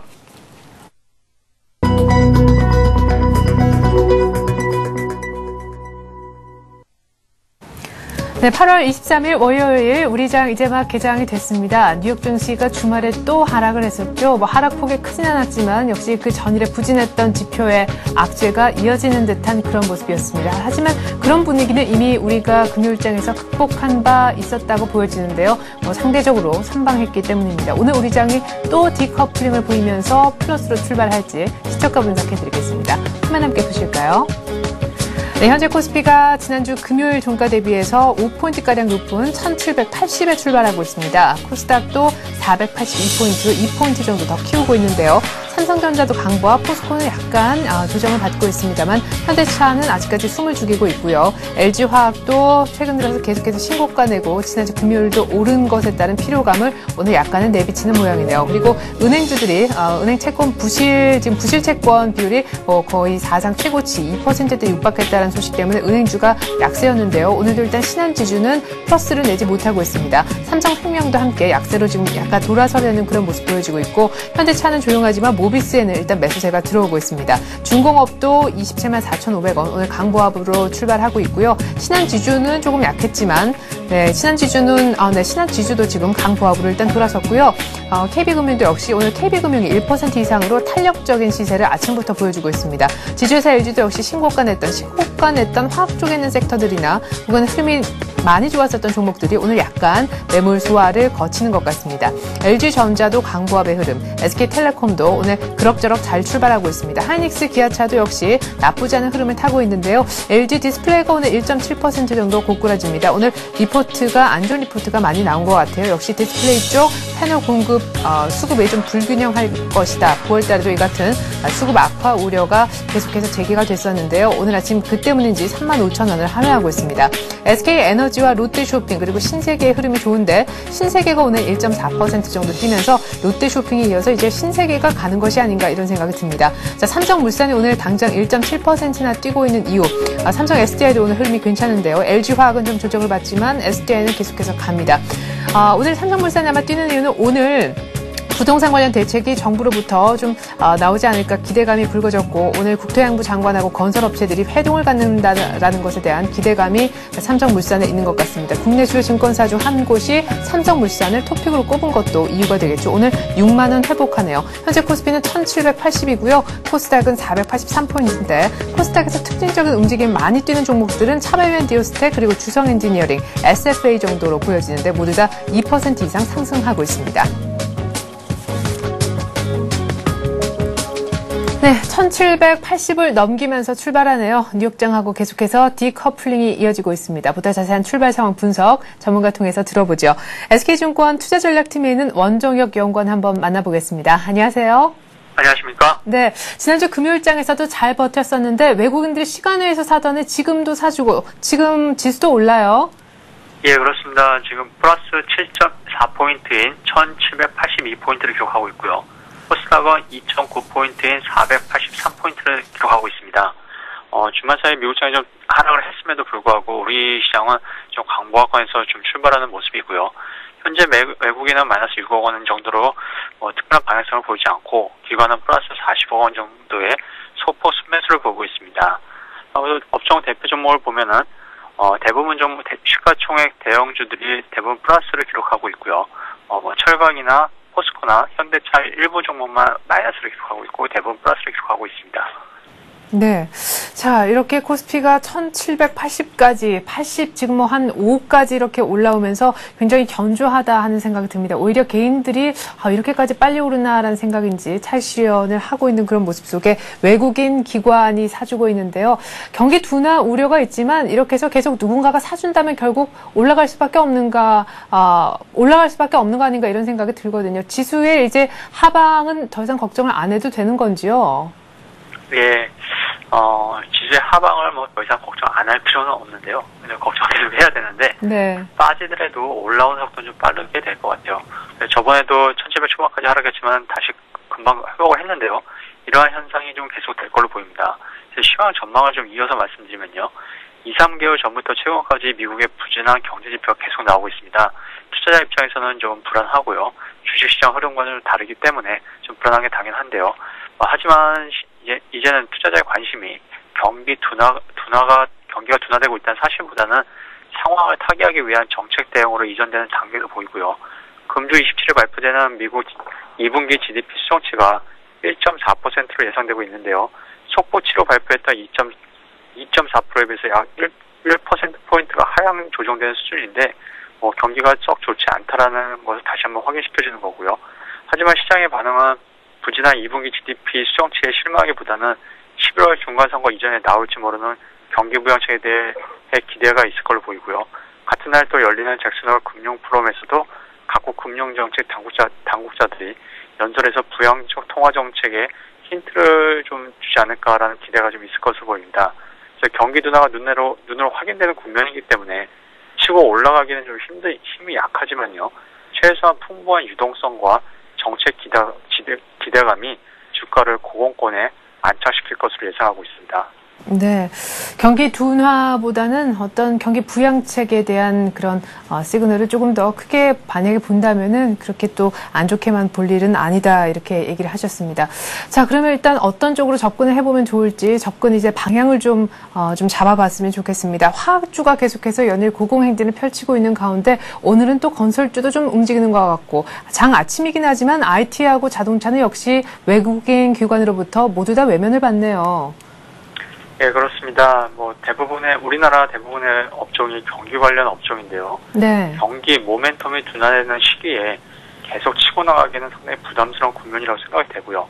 네, 8월 23일 월요일 우리 장 이제 막 개장이 됐습니다. 뉴욕 증시가 주말에 또 하락을 했었죠. 하락폭이 크진 않았지만 역시 그 전일에 부진했던 지표의 악재가 이어지는 듯한 그런 모습이었습니다. 하지만 그런 분위기는 이미 우리가 금요일장에서 극복한 바 있었다고 보여지는데요. 상대적으로 선방했기 때문입니다. 오늘 우리 장이 또 디커플링을 보이면서 플러스로 출발할지 시초가 분석해드리겠습니다. 화면 함께 보실까요? 네, 현재 코스피가 지난주 금요일 종가 대비해서 5포인트가량 높은 1780에 출발하고 있습니다. 코스닥도 482포인트, 2포인트 정도 더 키우고 있는데요. 삼성전자도 강보와 포스코는 약간 조정을 받고 있습니다만 현대차는 아직까지 숨을 죽이고 있고요. LG화학도 최근 들어서 계속해서 신고가 내고 지난주 금요일도 오른 것에 따른 피로감을 오늘 약간은 내비치는 모양이네요. 그리고 은행주들이 은행 채권 지금 부실 채권 비율이 거의 사상 최고치 2%대 육박했다는 소식 때문에 은행주가 약세였는데요. 오늘도 일단 신한지주는 플러스를 내지 못하고 있습니다. 삼성생명도 함께 약세로 지금 약간 돌아서려는 그런 모습 보여지고 있고 현대차는 조용하지만 모비스에는 일단 매수세가 들어오고 있습니다. 중공업도 27만 4,500원 오늘 강보합으로 출발하고 있고요. 신한지주는 조금 약했지만 신한지주도 지금 강보합으로 일단 돌아섰고요. KB금융도 역시 오늘 KB금융이 1% 이상으로 탄력적인 시세를 아침부터 보여주고 있습니다. 지주회사 LG도 역시 신고가 냈던 화학 쪽에 있는 섹터들이나 혹은 흐름이 많이 좋았었던 종목들이 오늘 약간 매물 소화를 거치는 것 같습니다. LG전자도 강보합의 흐름, SK텔레콤도 오늘 그럭저럭 잘 출발하고 있습니다. 하이닉스, 기아차도 역시 나쁘지 않은 흐름을 타고 있는데요. LG 디스플레이가 오늘 1.7% 정도 고꾸라집니다. 오늘 안 좋은 리포트가 많이 나온 것 같아요. 역시 디스플레이 쪽 패널 공급 수급에 좀 불균형할 것이다. 9월달에도 이 같은 수급 악화 우려가 계속해서 제기가 됐었는데요. 오늘 아침 그 때문인지 35,000원을 하회하고 있습니다. SK에너지와 롯데쇼핑 그리고 신세계의 흐름이 좋은데 신세계가 오늘 1.4% 정도 뛰면서 롯데쇼핑에 이어서 이제 신세계가 가는 것이 아닌가 이런 생각이 듭니다. 자, 삼성물산이 오늘 당장 1.7%나 뛰고 있는 이유. 삼성 SDI도 오늘 흐름이 괜찮은데요. LG화학은 좀 조정을 받지만 SDI는 계속해서 갑니다. 오늘 삼성물산이 아마 뛰는 이유는 오늘 부동산 관련 대책이 정부로부터 좀 나오지 않을까 기대감이 불거졌고 오늘 국토해양부 장관하고 건설업체들이 회동을 갖는다라는 것에 대한 기대감이 삼성물산에 있는 것 같습니다. 국내 주요 증권사 중 한 곳이 삼성물산을 토픽으로 꼽은 것도 이유가 되겠죠. 오늘 6만 원 회복하네요. 현재 코스피는 1780이고요. 코스닥은 483포인트인데 코스닥에서 특징적인 움직임 많이 뛰는 종목들은 차바이오엔디오스텍 그리고 주성엔지니어링, SFA 정도로 보여지는데 모두 다 2% 이상 상승하고 있습니다. 네, 1780을 넘기면서 출발하네요. 뉴욕장하고 계속해서 디커플링이 이어지고 있습니다. 보다 자세한 출발 상황 분석 전문가 통해서 들어보죠. SK증권 투자전략팀에 있는 원종혁 연구원 한번 만나보겠습니다. 안녕하세요. 안녕하십니까? 네, 지난주 금요일장에서도 잘 버텼었는데 외국인들이 시간 외에서 사더니 지금도 사주고 지금 지수도 올라요. 예, 그렇습니다. 지금 플러스 7.4포인트인 1782포인트를 기록하고 있고요. 코스닥은 2.9포인트인 483포인트를 기록하고 있습니다. 주말 사이 미국 시장이 좀 하락을 했음에도 불구하고 우리 시장은 좀 강보합권에서 좀 출발하는 모습이고요. 현재 외국인은 마이너스 6억 원 정도로 특별한 방향성을 보이지 않고 기관은 플러스 40억 원 정도의 소폭 순매수를 보고 있습니다. 업종 대표 종목을 보면은 대부분 종목 시가총액 대형주들이 대부분 플러스를 기록하고 있고요. 철강이나 포스코나 현대차 일부 종목만 마이너스를 기록하고 있고 대부분 플러스를 기록하고 있습니다. 네. 자, 이렇게 코스피가 1780까지, 80 지금 한 5까지 이렇게 올라오면서 굉장히 견조하다 하는 생각이 듭니다. 오히려 개인들이 이렇게까지 빨리 오르나라는 생각인지 차익실현을 하고 있는 그런 모습 속에 외국인 기관이 사주고 있는데요. 경기 둔화 우려가 있지만 이렇게 해서 계속 누군가가 사준다면 결국 올라갈 수밖에 없는 거 아닌가 이런 생각이 들거든요. 지수의 이제 하방은 더 이상 걱정을 안 해도 되는 건지요? 예. 지수의 하방을 뭐 더 이상 걱정 안 할 필요는 없는데요. 걱정 계속 해야 되는데 네. 빠지더라도 올라오는 속도는 좀 빠르게 될 것 같아요. 저번에도 1700 초반까지 하락했지만 다시 금방 회복을 했는데요. 이러한 현상이 좀 계속될 걸로 보입니다. 시황 전망을 좀 이어서 말씀드리면요. 2, 3개월 전부터 최근까지 미국의 부진한 경제지표가 계속 나오고 있습니다. 투자자 입장에서는 좀 불안하고요. 주식시장 흐름과는 좀 다르기 때문에 좀 불안한 게 당연한데요. 하지만 이제는 투자자의 관심이 경기가 둔화되고 있다는 사실보다는 상황을 타개하기 위한 정책 대응으로 이전되는 단계도 보이고요. 금주 27일 발표되는 미국 2분기 GDP 수정치가 1.4%로 예상되고 있는데요. 속보치로 발표했던 2.4%에 비해서 약 1%포인트가 하향 조정되는 수준인데, 경기가 썩 좋지 않다라는 것을 다시 한번 확인시켜주는 거고요. 하지만 시장의 반응은 부진한 2분기 GDP 수정치에 실망하기보다는 11월 중간선거 이전에 나올지 모르는 경기 부양책에 대해 기대가 있을 걸로 보이고요. 같은 날 또 열리는 잭슨홀 금융 포럼에서도 각국 금융정책 당국자들이 연설에서 부양적 통화 정책에 힌트를 좀 주지 않을까라는 기대가 좀 있을 것으로 보입니다. 그래서 경기 둔화가 눈으로 확인되는 국면이기 때문에 치고 올라가기는 좀 힘이 약하지만요. 최소한 풍부한 유동성과 정책 기대감이 주가를 고공권에 안착시킬 것으로 예상하고 있습니다. 네. 경기 둔화보다는 어떤 경기 부양책에 대한 그런 시그널을 조금 더 크게 반영해 본다면은 그렇게 또 안 좋게만 볼 일은 아니다. 이렇게 얘기를 하셨습니다. 자, 그러면 일단 어떤 쪽으로 접근을 해보면 좋을지 접근 이제 방향을 좀 잡아봤으면 좋겠습니다. 화학주가 계속해서 연일 고공행진을 펼치고 있는 가운데 오늘은 또 건설주도 좀 움직이는 것 같고 장 아침이긴 하지만 IT하고 자동차는 역시 외국인 기관으로부터 모두 다 외면을 받네요. 네, 그렇습니다. 우리나라 대부분의 업종이 경기 관련 업종인데요. 네. 경기 모멘텀이 둔화되는 시기에 계속 치고 나가기는 상당히 부담스러운 국면이라고 생각이 되고요.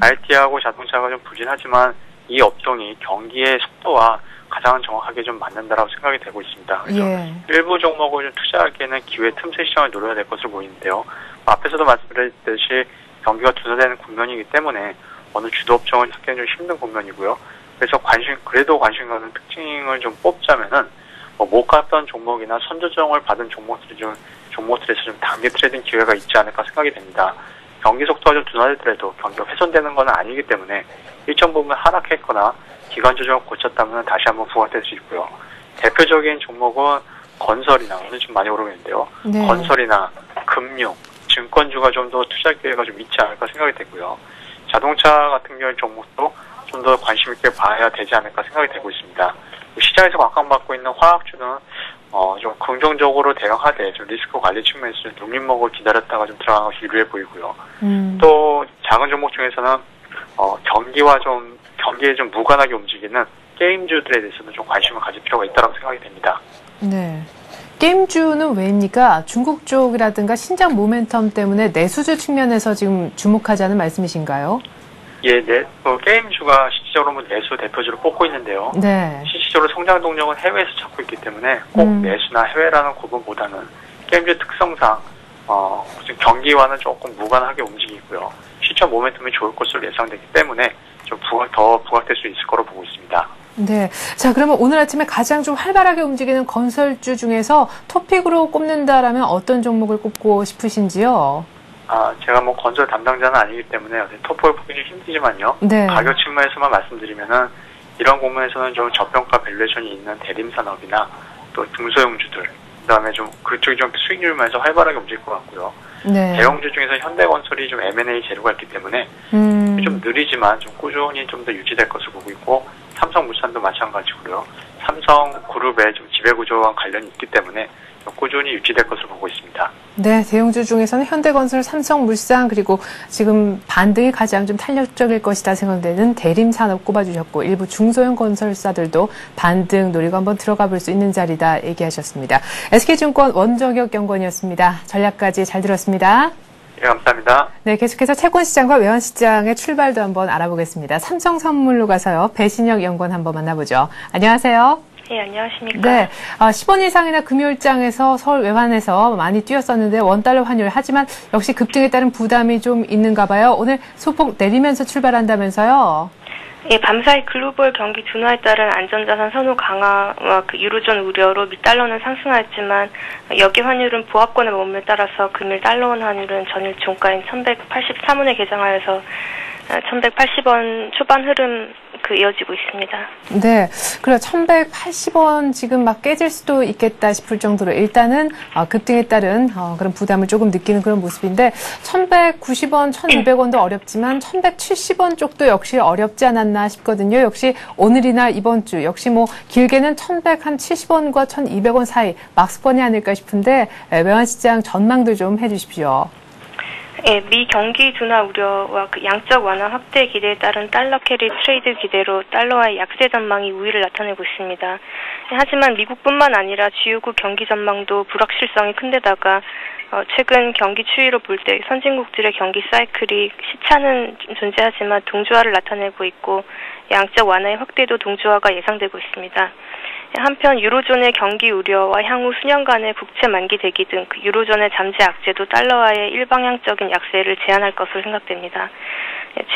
IT하고 자동차가 좀 부진하지만 이 업종이 경기의 속도와 가장 정확하게 좀 맞는다라고 생각이 되고 있습니다. 그래서 일부 종목을 좀 투자하기에는 기회 틈새 시장을 노려야 될 것으로 보이는데요. 앞에서도 말씀드렸듯이 경기가 둔화되는 국면이기 때문에 어느 주도 업종을 찾기는 좀 힘든 국면이고요. 그래서 그래도 관심 가는 특징을 좀 뽑자면은, 못 갔던 종목이나 선조정을 받은 종목들에서 좀 단기 트레이딩 기회가 있지 않을까 생각이 됩니다. 경기 속도가 좀 둔화되더라도 경기가 훼손되는 건 아니기 때문에 일정 부분 하락했거나 기간 조정을 고쳤다면 다시 한번 부각될 수 있고요. 대표적인 종목은 건설이나, 오늘 좀 많이 오르고 있는데요. 네. 건설이나 금융, 증권주가 좀 더 투자 기회가 좀 있지 않을까 생각이 되고요. 자동차 같은 경우의 종목도 좀 더 관심 있게 봐야 되지 않을까 생각이 되고 있습니다. 시장에서 각광받고 있는 화학주는 좀 긍정적으로 대응하되 좀 리스크 관리 측면에서 녹림목을 기다렸다가 좀 들어가는 것이 유리해 보이고요. 또 작은 종목 중에서는 경기에 좀 무관하게 움직이는 게임주들에 대해서는 좀 관심을 가질 필요가 있다고 생각이 됩니다. 네. 게임주는 왜입니까? 중국 쪽이라든가 신장 모멘텀 때문에 내수주 측면에서 지금 주목하자는 말씀이신가요? 예, 게임주가 실질적으로 내수 대표주로 뽑고 있는데요. 네. 실질적으로 성장 동력은 해외에서 찾고 있기 때문에 꼭 내수나 해외라는 구분보다는 게임주 특성상 경기와는 조금 무관하게 움직이고요. 시점 모멘텀이 좋을 것으로 예상되기 때문에 좀 더 부각될 수 있을 거로 보고 있습니다. 네. 자, 그러면 오늘 아침에 가장 좀 활발하게 움직이는 건설주 중에서 토픽으로 꼽는다라면 어떤 종목을 꼽고 싶으신지요? 제가 건설 담당자는 아니기 때문에 토픽을 보기 좀 힘들지만요. 네. 가격 측면에서만 말씀드리면은 이런 공면에서는 좀 저평가 밸류에이션이 있는 대림산업이나 또 중소형주들, 그다음에 좀 그쪽이 좀 수익률면에서 활발하게 움직일 것 같고요. 네. 대형주 중에서 현대건설이 좀 M&A 재료가 있기 때문에 좀 느리지만 좀 꾸준히 좀 더 유지될 것으로 보고 있고, 삼성물산도 마찬가지고요. 삼성그룹의 좀 지배구조와 관련이 있기 때문에 꾸준히 유지될 것으로 보고 있습니다. 네, 대형주 중에서는 현대건설, 삼성물산, 그리고 지금 반등이 가장 좀 탄력적일 것이다 생각되는 대림산업 꼽아주셨고, 일부 중소형 건설사들도 반등 노리고 한번 들어가 볼 수 있는 자리다 얘기하셨습니다. SK증권 원정혁 연구원이었습니다. 전략까지 잘 들었습니다. 네, 감사합니다. 네, 계속해서 채권시장과 외환시장의 출발도 한번 알아보겠습니다. 삼성선물로 가서요, 배신혁 연구원 한번 만나보죠. 안녕하세요. 네, 안녕하십니까. 네, 10원 이상이나 금요일장에서 서울 외환에서 많이 뛰었었는데 원달러 환율, 하지만 역시 급등에 따른 부담이 좀 있는가 봐요. 오늘 소폭 내리면서 출발한다면서요? 예, 밤사이 글로벌 경기 둔화에 따른 안전자산 선호 강화와 유로존 우려로 미달러는 상승하였지만 여기 환율은 보합권의 머물에 따라서 금일 달러원 환율은 전일 종가인 1183원에 개장하여서 1180원 초반 흐름 이어지고 있습니다. 네, 그래 1180원 지금 막 깨질 수도 있겠다 싶을 정도로 일단은 급등에 따른 그런 부담을 조금 느끼는 그런 모습인데 1190원, 1200원도 어렵지만 1170원 쪽도 역시 어렵지 않았나 싶거든요. 역시 오늘이나 이번 주 역시 뭐 길게는 1170원과 1200원 사이 막스권이 아닐까 싶은데 외환시장 전망도 좀 해주십시오. 예, 미 경기 둔화 우려와 양적 완화 확대 기대에 따른 달러 캐리 트레이드 기대로 달러와의 약세 전망이 우위를 나타내고 있습니다. 하지만 미국뿐만 아니라 주요국 경기 전망도 불확실성이 큰데다가 최근 경기 추이로 볼 때 선진국들의 경기 사이클이 시차는 존재하지만 동조화를 나타내고 있고 양적 완화의 확대도 동조화가 예상되고 있습니다. 한편 유로존의 경기 우려와 향후 수년간의 국채 만기 대기 등 유로존의 잠재 악재도 달러와의 일방향적인 약세를 제한할 것으로 생각됩니다.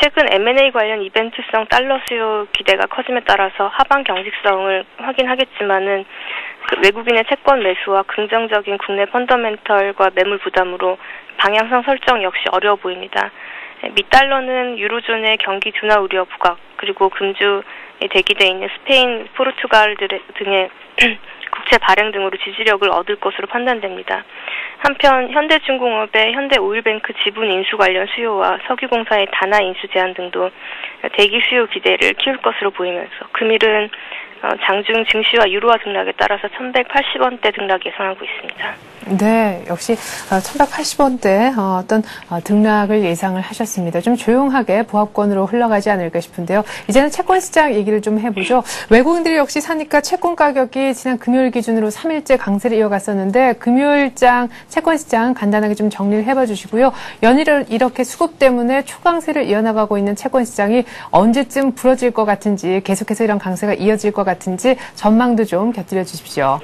최근 M&A 관련 이벤트성 달러 수요 기대가 커짐에 따라서 하방 경직성을 확인하겠지만은 외국인의 채권 매수와 긍정적인 국내 펀더멘털과 매물 부담으로 방향성 설정 역시 어려워 보입니다. 미달러는 유로존의 경기 둔화 우려 부각 그리고 금주에 대기돼 있는 스페인, 포르투갈 등의 국채 발행 등으로 지지력을 얻을 것으로 판단됩니다. 한편 현대중공업의 현대오일뱅크 지분 인수 관련 수요와 석유공사의 단화 인수 제한 등도 대기 수요 기대를 키울 것으로 보이면서 금일은 장중 증시와 유로화 등락에 따라서 1180원대 등락 예상하고 있습니다. 네, 역시 1180원대 어떤 등락을 예상을 하셨습니다. 좀 조용하게 보합권으로 흘러가지 않을까 싶은데요. 이제는 채권 시장 얘기를 좀 해보죠. 외국인들이 역시 사니까 채권 가격이 지난 금요일 기준으로 3일째 강세를 이어갔었는데 금요일장 채권 시장 간단하게 좀 정리를 해봐 주시고요. 연일을 이렇게 수급 때문에 초강세를 이어나가고 있는 채권 시장이 언제쯤 부러질 것 같은지 계속해서 이런 강세가 이어질 것 같은지 전망도 좀 곁들여 주십시오.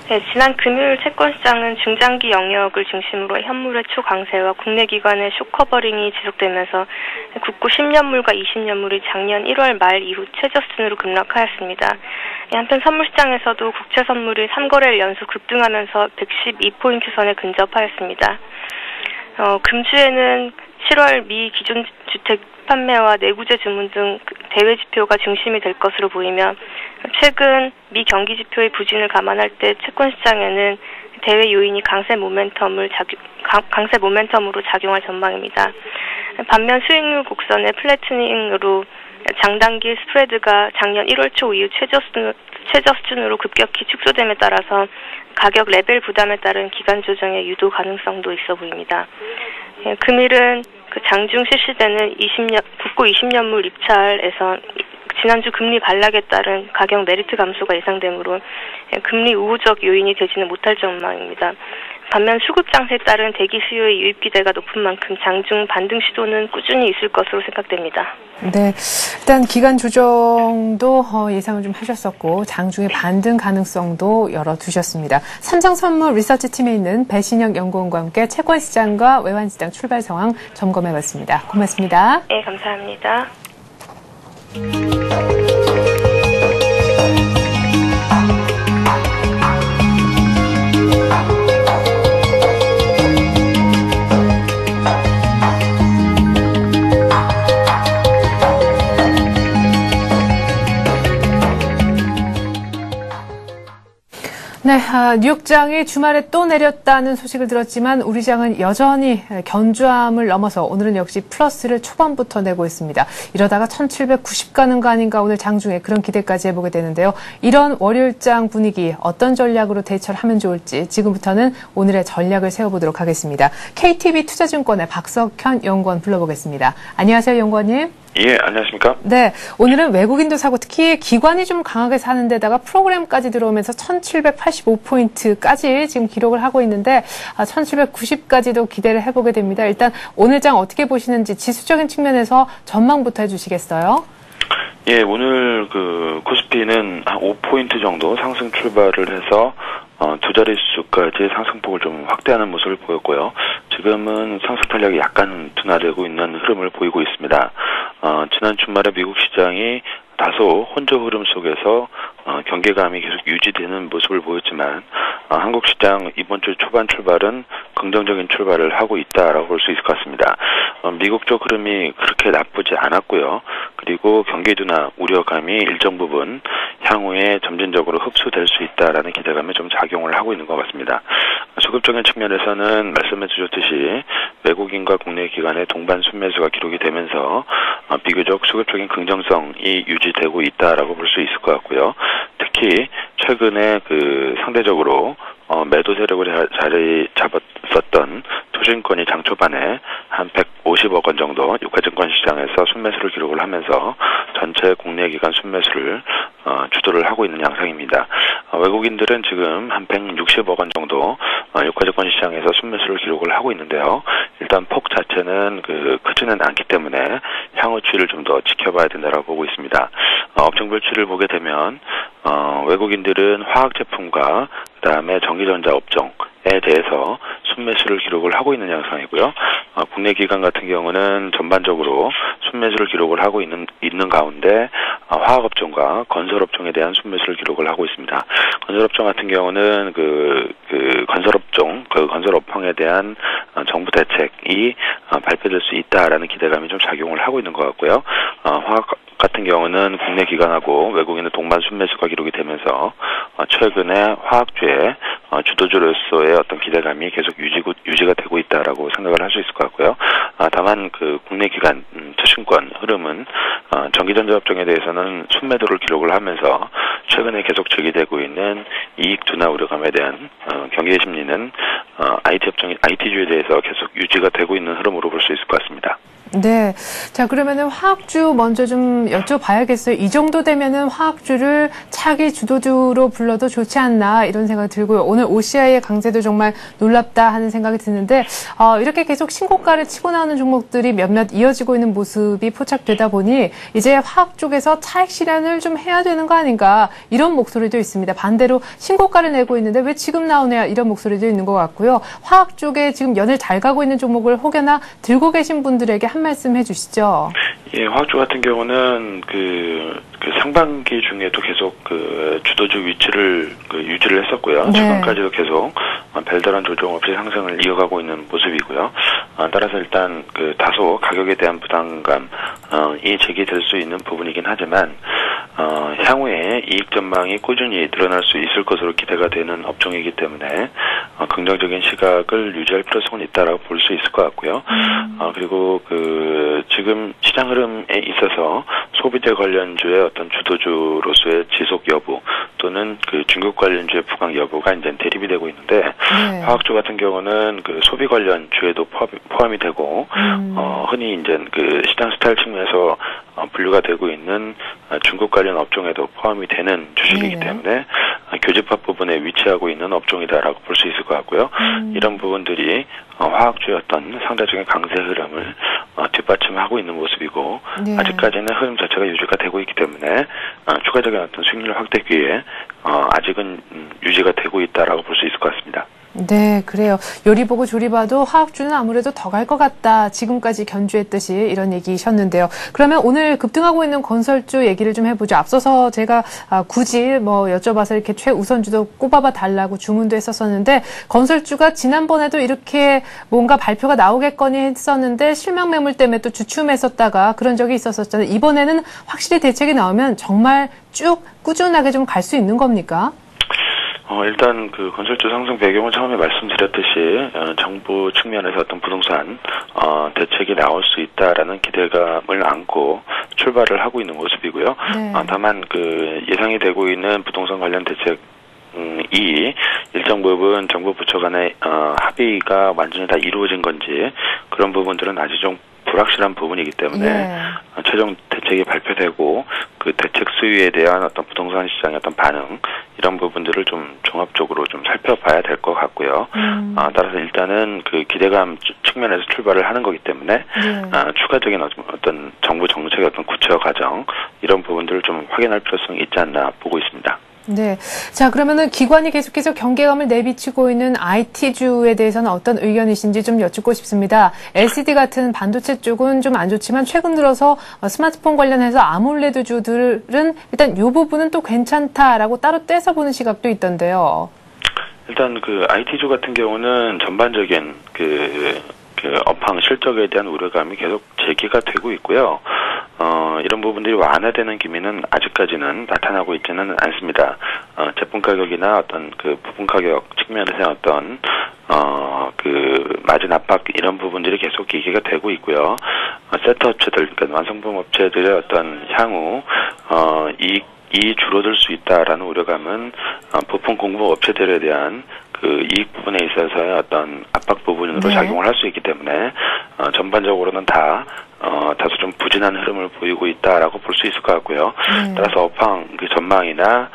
네, 지난 금요일 채권시장은 중장기 영역을 중심으로 현물의 초강세와 국내 기관의 쇼커버링이 지속되면서 국고 10년물과 20년물이 작년 1월 말 이후 최저 수준으로 급락하였습니다. 한편 선물시장에서도 국채 선물이 3거래일 연속 급등하면서 112포인트 선에 근접하였습니다. 금주에는 7월 미 기존주택 판매와 내구재 주문 등 대외 지표가 중심이 될 것으로 보이며 최근 미 경기 지표의 부진을 감안할 때 채권 시장에는 대외 요인이 강세 모멘텀으로 작용할 전망입니다. 반면 수익률 곡선의 플래트닝으로 장단기 스프레드가 작년 1월 초 이후 최저 수준으로 급격히 축소됨에 따라서 가격 레벨 부담에 따른 기간 조정의 유도 가능성도 있어 보입니다. 금일은 장중 실시되는 국고 20년물 입찰에서 지난주 금리 반락에 따른 가격 메리트 감소가 예상되므로 금리 우호적 요인이 되지는 못할 전망입니다. 반면 수급 장세에 따른 대기 수요의 유입 기대가 높은 만큼 장중 반등 시도는 꾸준히 있을 것으로 생각됩니다. 네, 일단 기간 조정도 예상을 좀 하셨었고 장중에 반등 가능성도 열어두셨습니다. 삼성선물 리서치 팀에 있는 배신영 연구원과 함께 채권 시장과 외환 시장 출발 상황 점검해봤습니다. 고맙습니다. 네, 감사합니다. 네, 뉴욕장이 주말에 또 내렸다는 소식을 들었지만 우리 장은 여전히 견조함을 넘어서 오늘은 역시 플러스를 초반부터 내고 있습니다. 이러다가 1790 가는 거 아닌가 오늘 장중에 그런 기대까지 해보게 되는데요. 이런 월요일장 분위기 어떤 전략으로 대처를 하면 좋을지 지금부터는 오늘의 전략을 세워보도록 하겠습니다. KTB 투자증권의 박석현 연구원 불러보겠습니다. 안녕하세요, 연구원님. 예, 안녕하십니까? 네, 오늘은 외국인도 사고 특히 기관이 좀 강하게 사는 데다가 프로그램까지 들어오면서 1785포인트까지 지금 기록을 하고 있는데 1790까지도 기대를 해보게 됩니다. 일단 오늘 장 어떻게 보시는지 지수적인 측면에서 전망부터 해주시겠어요? 예, 오늘 코스피는 한 5포인트 정도 상승 출발을 해서 두 자릿수까지 상승폭을 좀 확대하는 모습을 보였고요. 지금은 상승 탄력이 약간 둔화되고 있는 흐름을 보이고 있습니다. 지난 주말에 미국 시장이 다소 혼조 흐름 속에서 경계감이 계속 유지되는 모습을 보였지만 한국 시장 이번 주 초반 출발은 긍정적인 출발을 하고 있다라고 볼 수 있을 것 같습니다. 미국 쪽 흐름이 그렇게 나쁘지 않았고요. 그리고 경기 둔화 우려감이 일정 부분 향후에 점진적으로 흡수될 수 있다라는 기대감에 좀 작용을 하고 있는 것 같습니다. 수급적인 측면에서는 말씀해 주셨듯이 외국인과 국내 기관의 동반 순매수가 기록이 되면서 비교적 수급적인 긍정성이 유지되고 있다라고 볼 수 있을 것 같고요. 특히 최근에 상대적으로 매도 세력을 자리 잡았었던 투신권이 장 초반에 한 150억 원 정도 유가증권 시장에서 순매수를 기록을 하면서 전체 국내 기관 순매수를 주도를 하고 있는 양상입니다. 외국인들은 지금 한 160억 원 정도 유가증권 시장에서 순매수를 기록을 하고 있는데요. 일단 폭 자체는 크지는 않기 때문에 향후 추이를 좀 더 지켜봐야 된다고 보고 있습니다. 업종별 추이를 보게 되면 외국인들은 화학 제품과 그다음에 전기전자 업종에 대해서 순매수를 기록을 하고 있는 양상이고요. 국내 기관 같은 경우는 전반적으로 순매수를 기록을 하고 있는 가운데 화학업종과 건설업종에 대한 순매수를 기록을 하고 있습니다. 건설업종 같은 경우는 건설업종, 건설업황에 대한 정부 대책이 발표될 수 있다라는 기대감이 좀 작용을 하고 있는 것 같고요. 화학 같은 경우는 국내 기관하고 외국인의 동반 순매수가 기록이 되면서 최근에 화학주의 주도주로서의 어떤 기대감이 계속 유지가 되고 있다라고 생각을 할 수 있을 것 같고요. 다만 국내 기관 투신권 흐름은 전기전자 업종에 대해서는 순매도를 기록을 하면서 최근에 계속 제기되고 있는 이익 둔화 우려감에 대한 경계 심리는 IT주에 대해서 계속 유지가 되고 있는 흐름으로 볼 수 있을 것 같습니다. 네. 자, 그러면은 화학주 먼저 좀 여쭤봐야겠어요. 이 정도 되면은 화학주를 차기 주도주로 불러도 좋지 않나 이런 생각이 들고요. 오늘 OCI의 강세도 정말 놀랍다 하는 생각이 드는데, 이렇게 계속 신고가를 치고 나오는 종목들이 몇몇 이어지고 있는 모습이 포착되다 보니 이제 화학 쪽에서 차익 실현을 좀 해야 되는 거 아닌가 이런 목소리도 있습니다. 반대로 신고가를 내고 있는데 왜 지금 나오냐 이런 목소리도 있는 것 같고요. 화학 쪽에 지금 연을 잘 가고 있는 종목을 혹여나 들고 계신 분들에게 한 말씀 해주시죠. 예, 화학주 같은 경우는 상반기 중에도 계속 주도주 위치를 유지를 했었고요. 네. 최근까지도 계속 별다른 조정 없이 상승을 이어가고 있는 모습이고요. 따라서 일단 다소 가격에 대한 부담감이 제기될 수 있는 부분이긴 하지만 향후에 이익 전망이 꾸준히 드러날 수 있을 것으로 기대가 되는 업종이기 때문에 긍정적인 시각을 유지할 필요성은 있다라고 볼 수 있을 것 같고요. 그리고 지금 시장 흐름에 있어서 소비재 관련주의 어떤 주도주로서의 지속 여부 또는 중국 관련주의 부강 여부가 이제 대립이 되고 있는데 네. 화학주 같은 경우는 소비 관련주에도 포함이 되고 흔히 이제 시장 스타일 측면에서 분류가 되고 있는 중국 관련 업종에도 포함이 되는 주식이기 네. 때문에 교집합 부분에 위치하고 있는 업종이다라고 볼 수 있을 것 같고요. 이런 부분들이 화학주의 어떤 상대적인 강세 흐름을 뒷받침하고 있는 모습이고 네. 아직까지는 흐름 자체가 유지가 되고 있기 때문에 추가적인 어떤 수익률 확대 기회에 아직은 유지가 되고 있다라고 볼 수 있을 것 같습니다. 네, 그래요. 요리 보고 조리 봐도 화학주는 아무래도 더 갈 것 같다. 지금까지 견주했듯이 이런 얘기셨는데요. 그러면 오늘 급등하고 있는 건설주 얘기를 좀 해보죠. 앞서서 제가 굳이 여쭤봐서 이렇게 최우선주도 꼽아봐 달라고 주문도 했었는데 건설주가 지난번에도 이렇게 뭔가 발표가 나오겠거니 했었는데 실망 매물 때문에 또 주춤했었다가 그런 적이 있었잖아요. 이번에는 확실히 대책이 나오면 정말 쭉 꾸준하게 좀 갈 수 있는 겁니까? 일단 건설주 상승 배경은 처음에 말씀드렸듯이 정부 측면에서 어떤 부동산 대책이 나올 수 있다라는 기대감을 안고 출발을 하고 있는 모습이고요. 네. 다만 예상이 되고 있는 부동산 관련 대책 이 일정 부분 정부 부처 간의 합의가 완전히 다 이루어진 건지 그런 부분들은 아직 좀 불확실한 부분이기 때문에 최종 대책이 발표되고 그 대책 수위에 대한 어떤 부동산 시장의 어떤 반응 이런 부분들을 좀 종합적으로 좀 살펴봐야 될 것 같고요. 따라서 일단은 기대감 측면에서 출발을 하는 거기 때문에 추가적인 어떤 정부 정책의 어떤 구체화 과정 이런 부분들을 좀 확인할 필요성이 있지 않나 보고 있습니다. 네. 자, 그러면은 기관이 계속해서 경계감을 내비치고 있는 IT주에 대해서는 어떤 의견이신지 좀 여쭙고 싶습니다. LCD 같은 반도체 쪽은 좀 안 좋지만 최근 들어서 스마트폰 관련해서 아몰레드주들은 일단 이 부분은 또 괜찮다라고 따로 떼서 보는 시각도 있던데요. 일단 그 IT주 같은 경우는 전반적인 그 업황 실적에 대한 우려감이 계속 제기가 되고 있고요. 이런 부분들이 완화되는 기미는 아직까지는 나타나고 있지는 않습니다. 제품 가격이나 어떤 그 부품 가격 측면에서 어떤 그 마진 압박 이런 부분들이 계속 얘기가 되고 있고요. 세터 업체들, 그러니까 완성품 업체들의 어떤 향후 이익이 줄어들 수 있다라는 우려감은 부품 공급 업체들에 대한 그 이익 부분에 있어서의 어떤 압박 부분으로 작용을 할 수 있기 때문에 전반적으로는 다 다소 좀 부진한 흐름을 보이고 있다라고 볼 수 있을 것 같고요. 따라서 업황 그 전망이나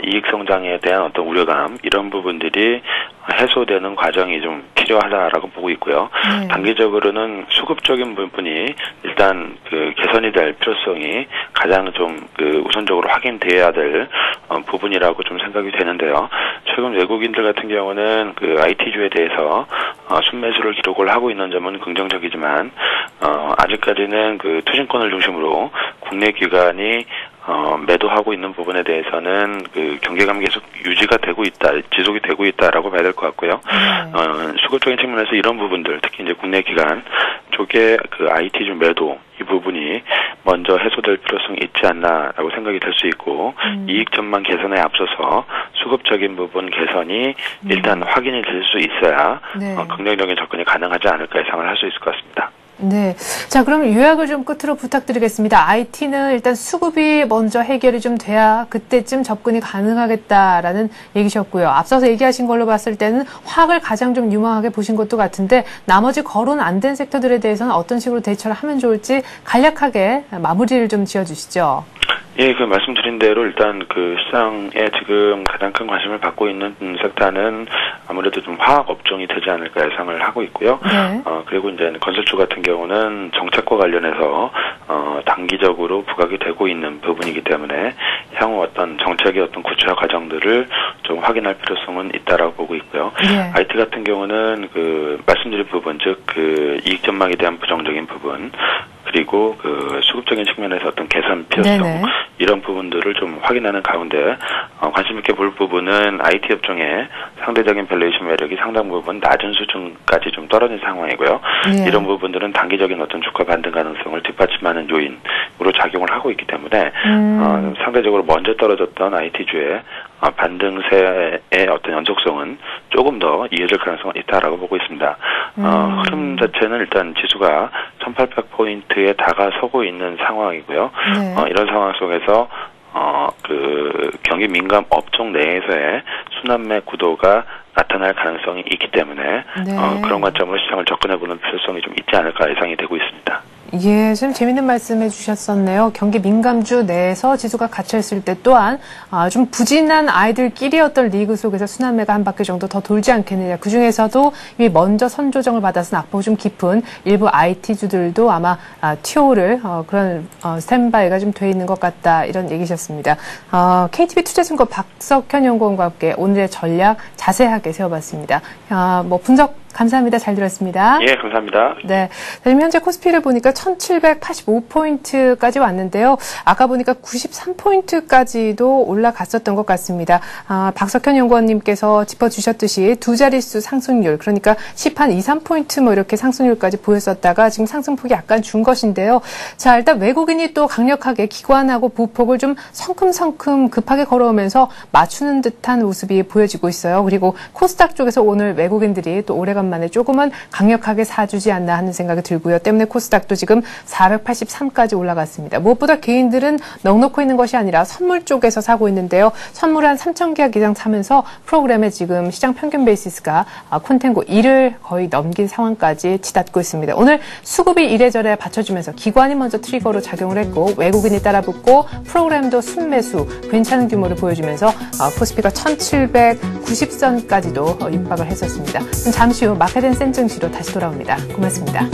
이익 성장에 대한 어떤 우려감 이런 부분들이 해소되는 과정이 좀 필요하다라고 보고 있고요. 단기적으로는 수급적인 부분이 일단 그 개선이 될 필요성이 가장 좀 그 우선적으로 확인돼야 될 부분이라고 좀 생각이 되는데요. 최근 외국인들 같은 경우는 그 IT주에 대해서 순매수를 기록을 하고 있는 점은 긍정적이지만 아직까지는 그 투신권을 중심으로 국내 기관이 매도하고 있는 부분에 대해서는 그 경계감이 계속 유지가 되고 있다, 지속이 되고 있다라고 봐야 될 것 같고요. 수급적인 측면에서 이런 부분들, 특히 이제 국내 기관 쪽에 그 IT주 매도 이 부분이 먼저 해소될 필요성이 있지 않나라고 생각이 될 수 있고 이익 전망 개선에 앞서서 수급적인 부분 개선이 일단 확인이 될 수 있어야 긍정적인 접근이 가능하지 않을까 예상을 할 수 있을 것 같습니다. 네. 자, 그럼 요약을 좀 끝으로 부탁드리겠습니다. IT는 일단 수급이 먼저 해결이 좀 돼야 그때쯤 접근이 가능하겠다라는 얘기셨고요. 앞서서 얘기하신 걸로 봤을 때는 화학을 가장 좀 유망하게 보신 것도 같은데 나머지 거론 안 된 섹터들에 대해서는 어떤 식으로 대처를 하면 좋을지 간략하게 마무리를 좀 지어주시죠. 예, 그 말씀드린 대로 일단 그 시장에 지금 가장 큰 관심을 받고 있는 섹터는 아무래도 좀 화학 업종이 되지 않을까 예상을 하고 있고요. 그리고 이제 건설주 같은 경우는 정책과 관련해서 단기적으로 부각이 되고 있는 부분이기 때문에 향후 어떤 정책의 어떤 구체화 과정들을 좀 확인할 필요성은 있다라고 보고 있고요. IT 같은 경우는 그 말씀드린 부분, 즉 그 이익 전망에 대한 부정적인 부분, 그리고 그 수급적인 측면에서 어떤 개선 필요성 이런 부분들을 좀 확인하는 가운데 관심 있게 볼 부분은 IT 업종의 상대적인 밸류에이션 매력이 상당 부분 낮은 수준까지 좀 떨어진 상황이고요. 이런 부분들은 단기적인 어떤 주가 반등 가능성을 뒷받침하는 요인으로 작용을 하고 있기 때문에 상대적으로 먼저 떨어졌던 IT주의 반등세의 어떤 연속성은 조금 더 이어질 가능성은 있다라고 보고 있습니다. 흐름 자체는 일단 지수가 1800포인트에 다가서고 있는 상황이고요. 이런 상황 속에서 그 경기 민감 업종 내에서의 순환매 구도가 나타날 가능성이 있기 때문에 그런 관점으로 시장을 접근해보는 필요성이 좀 있지 않을까 예상이 되고 있습니다. 예, 좀 재밌는 말씀해 주셨었네요. 경기 민감주 내에서 지수가 갇혀있을 때 또한 좀 부진한 아이들끼리 어떤 리그 속에서 순환매가 한 바퀴 정도 더 돌지 않겠느냐. 그중에서도 이미 먼저 선조정을 받아서 낙폭이 좀 깊은 일부 IT주들도 아마 TO를 그런 스탠바이가 좀 돼 있는 것 같다. 이런 얘기셨습니다. KTB 투자증권 박석현 연구원과 함께 오늘의 전략 자세하게 세워봤습니다. 뭐 분석 감사합니다. 잘 들었습니다. 예, 감사합니다. 네. 지금 현재 코스피를 보니까 1785포인트까지 왔는데요. 아까 보니까 93포인트까지도 올라갔었던 것 같습니다. 박석현 연구원님께서 짚어주셨듯이 두 자릿수 상승률, 그러니까 10한 2, 3포인트 뭐 이렇게 상승률까지 보였었다가 지금 상승폭이 약간 준 것인데요. 자, 일단 외국인이 또 강력하게 기관하고 부폭을 좀 성큼성큼 급하게 걸어오면서 맞추는 듯한 모습이 보여지고 있어요. 그리고 코스닥 쪽에서 오늘 외국인들이 또 오래간만에 조금은 강력하게 사주지 않나 하는 생각이 들고요. 때문에 코스닥도 지금 483까지 올라갔습니다. 무엇보다 개인들은 넉넉히 있는 것이 아니라 선물 쪽에서 사고 있는데요. 선물 한 3,000계약 이상 사면서 프로그램에 지금 시장 평균 베이시스가 콘텐고 1을 거의 넘긴 상황까지 치닫고 있습니다. 오늘 수급이 이래저래 받쳐주면서 기관이 먼저 트리거로 작용을 했고 외국인이 따라붙고 프로그램도 순매수 괜찮은 규모를 보여주면서 코스피가 1790선까지도 육박을 했었습니다. 잠시 후 마켓앤센 증시로 다시 돌아옵니다. 고맙습니다.